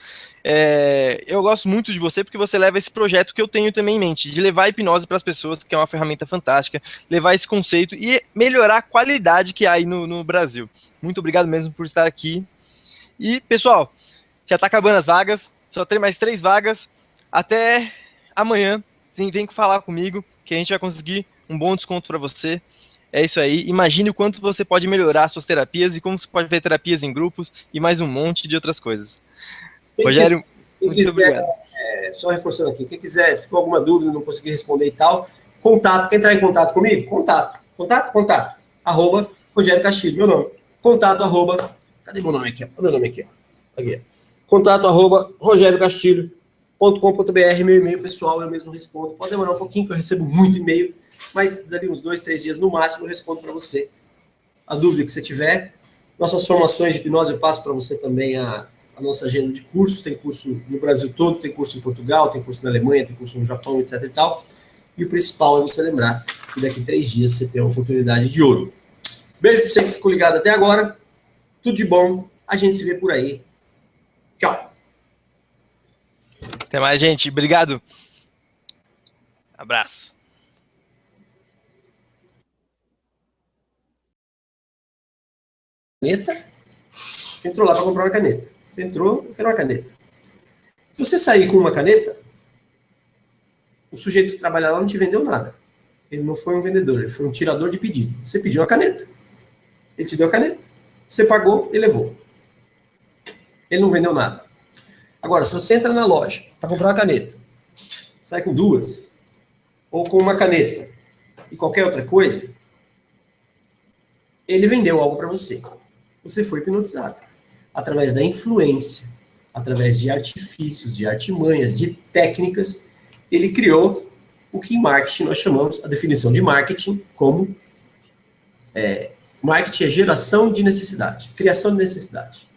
A: Eu gosto muito de você porque você leva esse projeto que eu tenho também em mente, de levar a hipnose para as pessoas, que é uma ferramenta fantástica, levar esse conceito e melhorar a qualidade que há aí no Brasil. Muito obrigado mesmo por estar aqui. E, pessoal, já está acabando as vagas, só tem mais 3 vagas. Até amanhã, vem falar comigo que a gente vai conseguir um bom desconto para você. É isso aí. Imagine o quanto você pode melhorar suas terapias e como você pode ver terapias em grupos e mais um monte de outras coisas. Rogério, muito obrigado.
B: Só reforçando aqui, quem quiser, ficou alguma dúvida, não consegui responder e tal, contato, quer entrar em contato comigo? Contato. Arroba Rogério Castilho, meu nome. Contato, arroba, cadê meu nome aqui? Meu nome aqui, ó. Aqui. Contato, arroba rogeriocastilho.com.br, meu e-mail pessoal, eu mesmo respondo. Pode demorar um pouquinho, que eu recebo muito e-mail, mas dali uns 2, 3 dias no máximo eu respondo para você a dúvida que você tiver. Nossas formações de hipnose eu passo para você também a nossa agenda de cursos. Tem curso no Brasil todo, tem curso em Portugal, tem curso na Alemanha, tem curso no Japão, etc e tal. E o principal é você lembrar que daqui 3 dias você tem uma oportunidade de ouro. Beijo para você que ficou ligado até agora. Tudo de bom. A gente se vê por aí. Tchau.
A: Até mais, gente. Obrigado. Abraço.
B: Caneta. Você entrou lá para comprar uma caneta. Você entrou, eu quero uma caneta. Se você sair com uma caneta, o sujeito que trabalha lá não te vendeu nada. Ele não foi um vendedor, ele foi um tirador de pedido. Você pediu uma caneta. Ele te deu a caneta. Você pagou e levou. Ele não vendeu nada. Agora, se você entra na loja para comprar uma caneta, sai com 2, ou com uma caneta e qualquer outra coisa, ele vendeu algo para você. Você foi hipnotizado. Através da influência, através de artifícios, de artimanhas, de técnicas, ele criou o que em marketing nós chamamos, a definição de marketing, como marketing é geração de necessidade, criação de necessidade.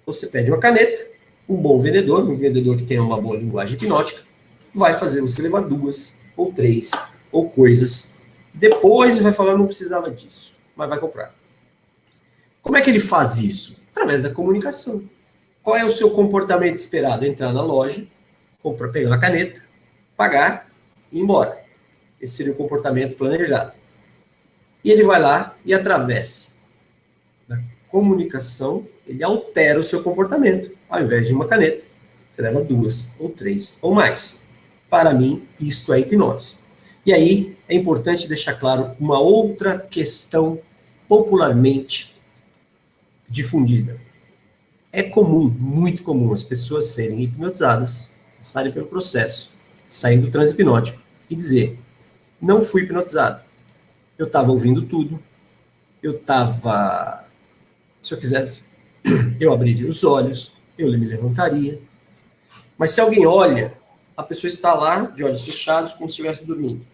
B: Você pede uma caneta, um bom vendedor, um vendedor que tenha uma boa linguagem hipnótica, vai fazer você levar 2, ou 3, ou coisas. Depois vai falar, não precisava disso, mas vai comprar. Como é que ele faz isso? Através da comunicação. Qual é o seu comportamento esperado? Entrar na loja, comprar, pegar uma caneta, pagar e ir embora. Esse seria o comportamento planejado. E ele vai lá e, através da comunicação, ele altera o seu comportamento. Ao invés de uma caneta, você leva 2, ou 3, ou mais. Para mim, isto é hipnose. E aí, é importante deixar claro uma outra questão popularmente difundida. É comum, muito comum, as pessoas serem hipnotizadas, passarem pelo processo, sair do transe hipnótico e dizer, não fui hipnotizado. Eu estava ouvindo tudo, eu estava, se eu quisesse, eu abriria os olhos, eu me levantaria. Mas se alguém olha, a pessoa está lá, de olhos fechados, como se estivesse dormindo.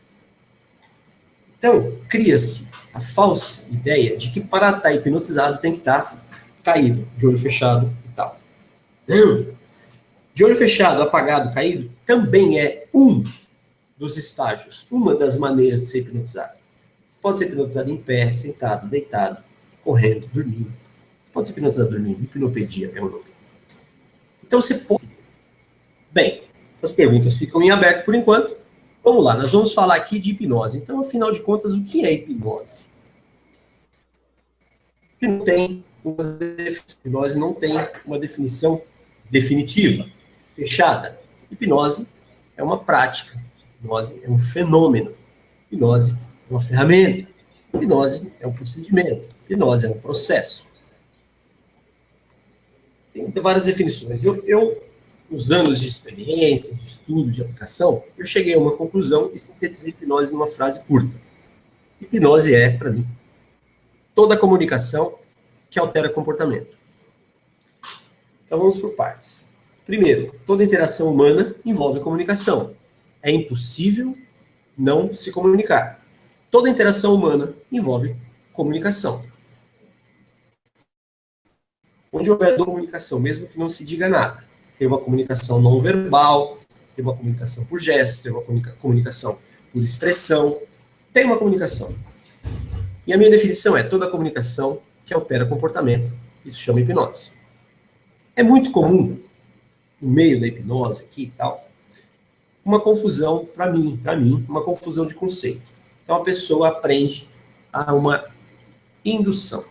B: Então, cria-se a falsa ideia de que para estar hipnotizado tem que estar caído, de olho fechado e tal. Não. De olho fechado, apagado, caído, também é um dos estágios, uma das maneiras de ser hipnotizado. Você pode ser hipnotizado em pé, sentado, deitado, correndo, dormindo. Você pode ser hipnotizado dormindo, hipnopedia é o nome. Então você pode... Bem, essas perguntas ficam em aberto por enquanto. Vamos lá, nós vamos falar aqui de hipnose. Então, afinal de contas, o que é hipnose? Hipnose não tem uma definição definitiva, fechada. Hipnose é uma prática, hipnose é um fenômeno, hipnose é uma ferramenta, hipnose é um procedimento, hipnose é um processo. Tem várias definições. Nos anos de experiência, de estudo, de aplicação, eu cheguei a uma conclusão e sintetizei hipnose numa frase curta. Hipnose é, para mim, toda comunicação que altera comportamento. Então vamos por partes. Primeiro, toda interação humana envolve comunicação. É impossível não se comunicar. Toda interação humana envolve comunicação. Onde houver comunicação, mesmo que não se diga nada, tem uma comunicação não verbal, tem uma comunicação por gesto, tem uma comunicação por expressão, tem uma comunicação. E a minha definição é toda comunicação que altera comportamento. Isso chama hipnose. É muito comum, no meio da hipnose aqui e tal, uma confusão, para mim, uma confusão de conceito. Então a pessoa aprende a uma indução.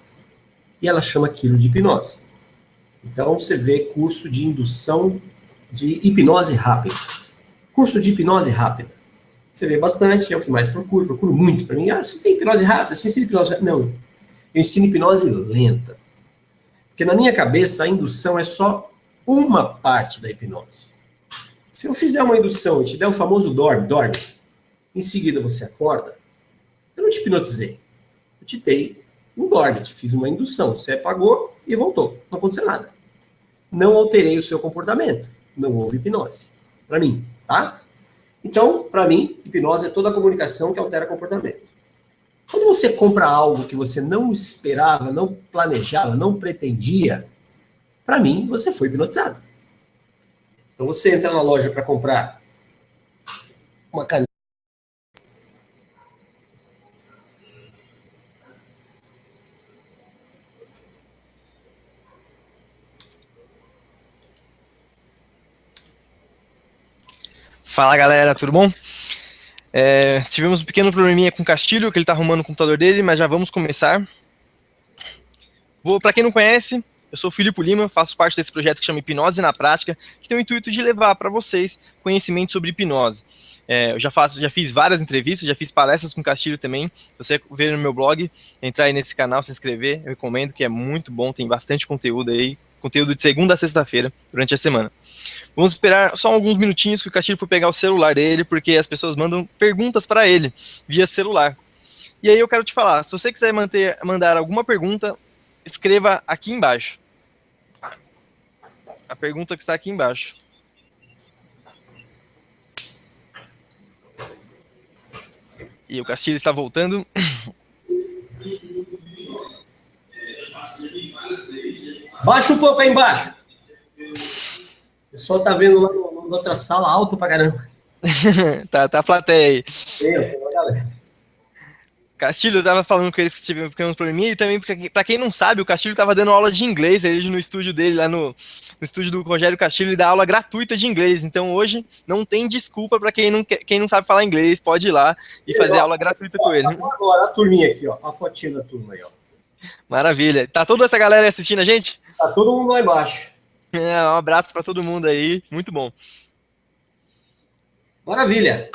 B: E ela chama aquilo de hipnose. Então você vê curso de indução de hipnose rápida. Curso de hipnose rápida. Você vê bastante, é o que mais procuro muito para mim. Você tem hipnose rápida, você ensina hipnose rápida. Não, eu ensino hipnose lenta. Porque na minha cabeça a indução é só uma parte da hipnose. Se eu fizer uma indução e te der o famoso dorme, em seguida você acorda, eu não te hipnotizei. Eu te dei um dorme, te fiz uma indução. Você apagou e voltou. Não aconteceu nada. Não alterei o seu comportamento. Não houve hipnose. Para mim, tá? Então, para mim, hipnose é toda a comunicação que altera comportamento. Quando você compra algo que você não esperava, não planejava, não pretendia, para mim, você foi hipnotizado. Então você entra na loja para comprar uma caneta.
A: Fala galera, tudo bom? Tivemos um pequeno probleminha com o Castilho, que ele está arrumando o computador dele, mas já vamos começar. Para quem não conhece, eu sou o Filipe Lima, faço parte desse projeto que chama Hipnose na Prática, que tem o intuito de levar para vocês conhecimento sobre hipnose. Eu já fiz várias entrevistas, já fiz palestras com o Castilho também. Se você ver no meu blog, entrar aí nesse canal, se inscrever, eu recomendo, que é muito bom, tem bastante conteúdo aí, conteúdo de segunda a sexta-feira, durante a semana. Vamos esperar só alguns minutinhos que o Castilho for pegar o celular dele, porque as pessoas mandam perguntas para ele via celular. E aí eu quero te falar, se você quiser mandar alguma pergunta, escreva aqui embaixo. A pergunta que está aqui embaixo. E o Castilho está voltando.
B: Baixa um pouco aí embaixo. O pessoal tá vendo lá na outra sala, alto pra caramba.
A: tá a plateia aí.
B: Tem uma galera.
A: Castilho, eu tava falando com eles que tiveram um probleminha, e também, pra quem não sabe, o Castilho tava dando aula de inglês, ele no estúdio dele, lá no estúdio do Rogério Castilho, ele dá aula gratuita de inglês, então hoje não tem desculpa pra quem não sabe falar inglês, pode ir lá e fazer aula gratuita com ele.
B: Agora a turminha aqui, ó, a fotinha da turma aí, ó.
A: Maravilha. Tá toda essa galera assistindo a gente?
B: Tá todo mundo lá embaixo.
A: Um abraço pra todo mundo aí, muito bom.
B: Maravilha.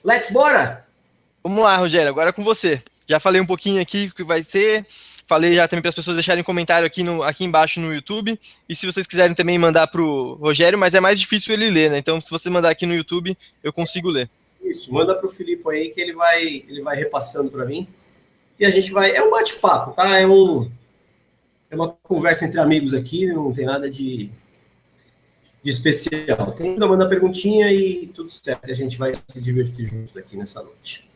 B: Let's bora!
A: Vamos lá, Rogério, agora é com você. Já falei um pouquinho aqui o que vai ser, falei já também para as pessoas deixarem comentário aqui embaixo no YouTube, e se vocês quiserem também mandar para o Rogério, mas é mais difícil ele ler, né? Então, se você mandar aqui no YouTube, eu consigo ler.
B: Isso, manda para o Filipe aí que ele vai repassando para mim, e a gente vai... É um bate-papo, tá? É uma conversa entre amigos aqui, não tem nada de especial. Tem que mandar perguntinha e tudo certo, a gente vai se divertir juntos aqui nessa noite.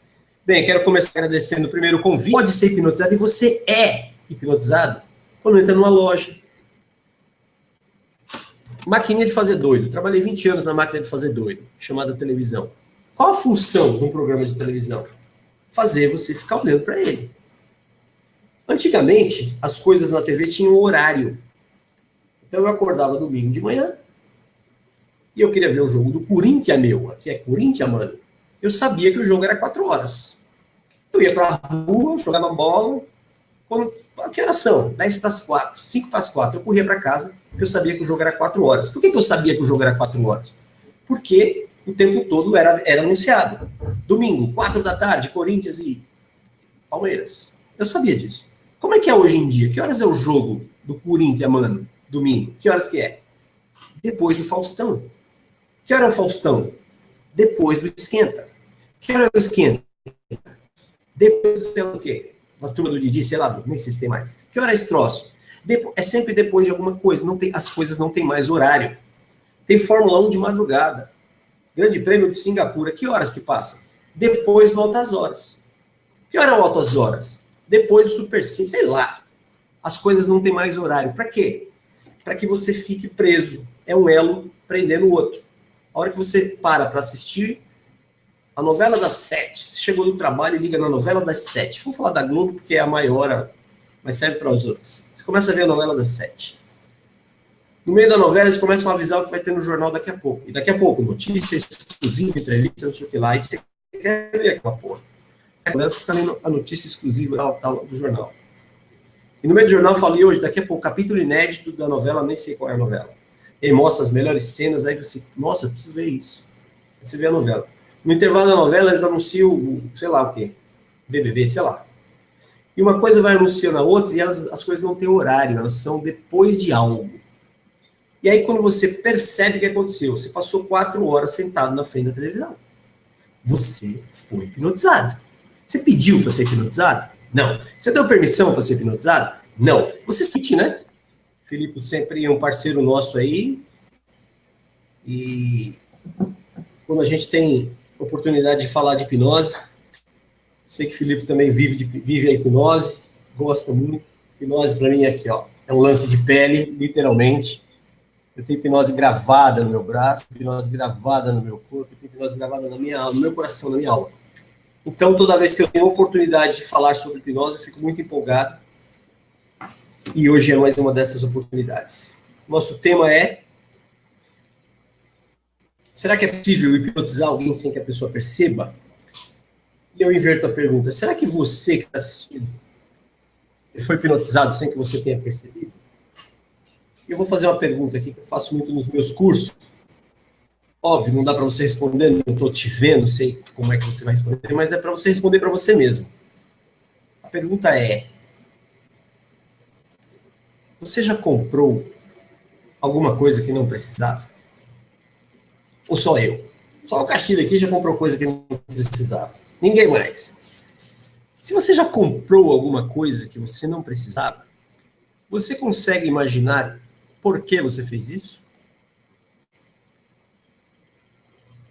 B: Bem, quero começar agradecendo primeiro o convite. Pode ser hipnotizado e você é hipnotizado quando entra numa loja. Maquininha de fazer doido. Trabalhei 20 anos na máquina de fazer doido, chamada televisão. Qual a função de um programa de televisão? Fazer você ficar olhando para ele. Antigamente, as coisas na TV tinham horário. Então eu acordava domingo de manhã e eu queria ver o jogo do Corinthians, que é Corinthians, mano. Eu sabia que o jogo era 4 horas. Eu ia para a rua, jogava bola. Que horas são? 10 para as 4, 5 para as 4. Eu corria para casa, porque eu sabia que o jogo era 4 horas. Por que eu sabia que o jogo era 4 horas? Porque o tempo todo era anunciado. Domingo, 4 da tarde, Corinthians e Palmeiras. Eu sabia disso. Como é que é hoje em dia? Que horas é o jogo do Corinthians, mano? Domingo. Que horas que é? Depois do Faustão. Que hora é o Faustão? Depois do Esquenta. Que hora é o Esquenta? Depois do quê? Da turma do Didi, sei lá, nem sei se tem mais. Que hora é esse troço? É sempre depois de alguma coisa. As coisas não têm mais horário. Tem Fórmula 1 de madrugada. Grande Prêmio de Singapura. Que horas que passa? Depois do Altas Horas. Que hora é o Altas Horas? Depois do Super C, sei lá. As coisas não têm mais horário. Para quê? Para que você fique preso. É um elo prendendo o outro. A hora que você para assistir a novela das 7, você chegou do trabalho e liga na novela das 7. Vamos falar da Globo, porque é a maior, mas serve para os outros. Você começa a ver a novela das 7. No meio da novela, eles começam a avisar o que vai ter no jornal daqui a pouco. E daqui a pouco, notícia exclusiva, entrevista, não sei o que lá. E você quer ver aquela porra. Você fica lendo a notícia exclusiva tal, do jornal. E no meio do jornal eu falei hoje, daqui a pouco, capítulo inédito da novela, nem sei qual é a novela. E aí mostra as melhores cenas, aí você, nossa, eu preciso ver isso. Aí você vê a novela. No intervalo da novela, eles anunciam, sei lá o quê, BBB, sei lá. E uma coisa vai anunciando a outra e as coisas não têm horário, elas são depois de algo. E aí quando você percebe o que aconteceu, você passou 4 horas sentado na frente da televisão. Você foi hipnotizado. Você pediu para ser hipnotizado? Não. Você deu permissão para ser hipnotizado? Não. Você sente, né? Filipe sempre é um parceiro nosso aí. E quando a gente tem oportunidade de falar de hipnose, sei que o Filipe também vive a hipnose, gosta muito. Hipnose para mim é aqui, ó, é um lance de pele, literalmente. Eu tenho hipnose gravada no meu braço, hipnose gravada no meu corpo, eu tenho hipnose gravada na minha alma, no meu coração, na minha alma. Então, toda vez que eu tenho a oportunidade de falar sobre hipnose, eu fico muito empolgado. E hoje é mais uma dessas oportunidades. Nosso tema é: será que é possível hipnotizar alguém sem que a pessoa perceba? E eu inverto a pergunta: será que você que está assistindo foi hipnotizado sem que você tenha percebido? Eu vou fazer uma pergunta aqui que eu faço muito nos meus cursos. Óbvio, não dá para você responder, não estou te vendo, sei como é que você vai responder, mas é para você responder para você mesmo. A pergunta é: você já comprou alguma coisa que não precisava? Ou só eu? Só o Castilho aqui já comprou coisa que não precisava. Ninguém mais. Se você já comprou alguma coisa que você não precisava, você consegue imaginar por que você fez isso?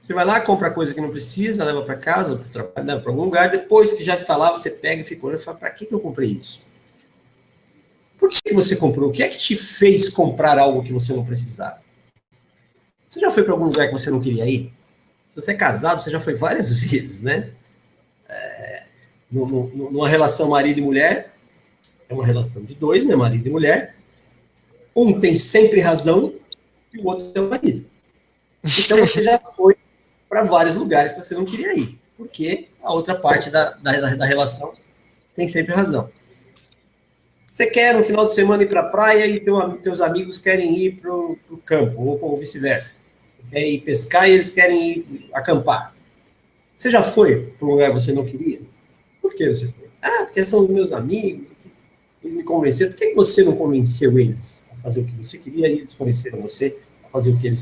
B: Você vai lá, compra coisa que não precisa, leva para casa, para o trabalho, leva para algum lugar, depois que já está lá, você pega e fica olhando e fala: para que eu comprei isso? Por que você comprou? O que é que te fez comprar algo que você não precisava? Você já foi para algum lugar que você não queria ir? Se você é casado, você já foi várias vezes, né? Numa relação marido e mulher, é uma relação de dois, né? Marido e mulher. Um tem sempre razão e o outro é o marido. Então você já foi para vários lugares que você não queria ir, porque a outra parte da relação tem sempre razão. Você quer no final de semana ir para a praia e teus amigos querem ir para o campo, ou vice-versa. Você quer ir pescar e eles querem ir acampar. Você já foi para um lugar que você não queria? Por que você foi? Ah, porque são os meus amigos, eles me convenceram. Por que você não convenceu eles a fazer o que você queria e eles convenceram você a fazer o que eles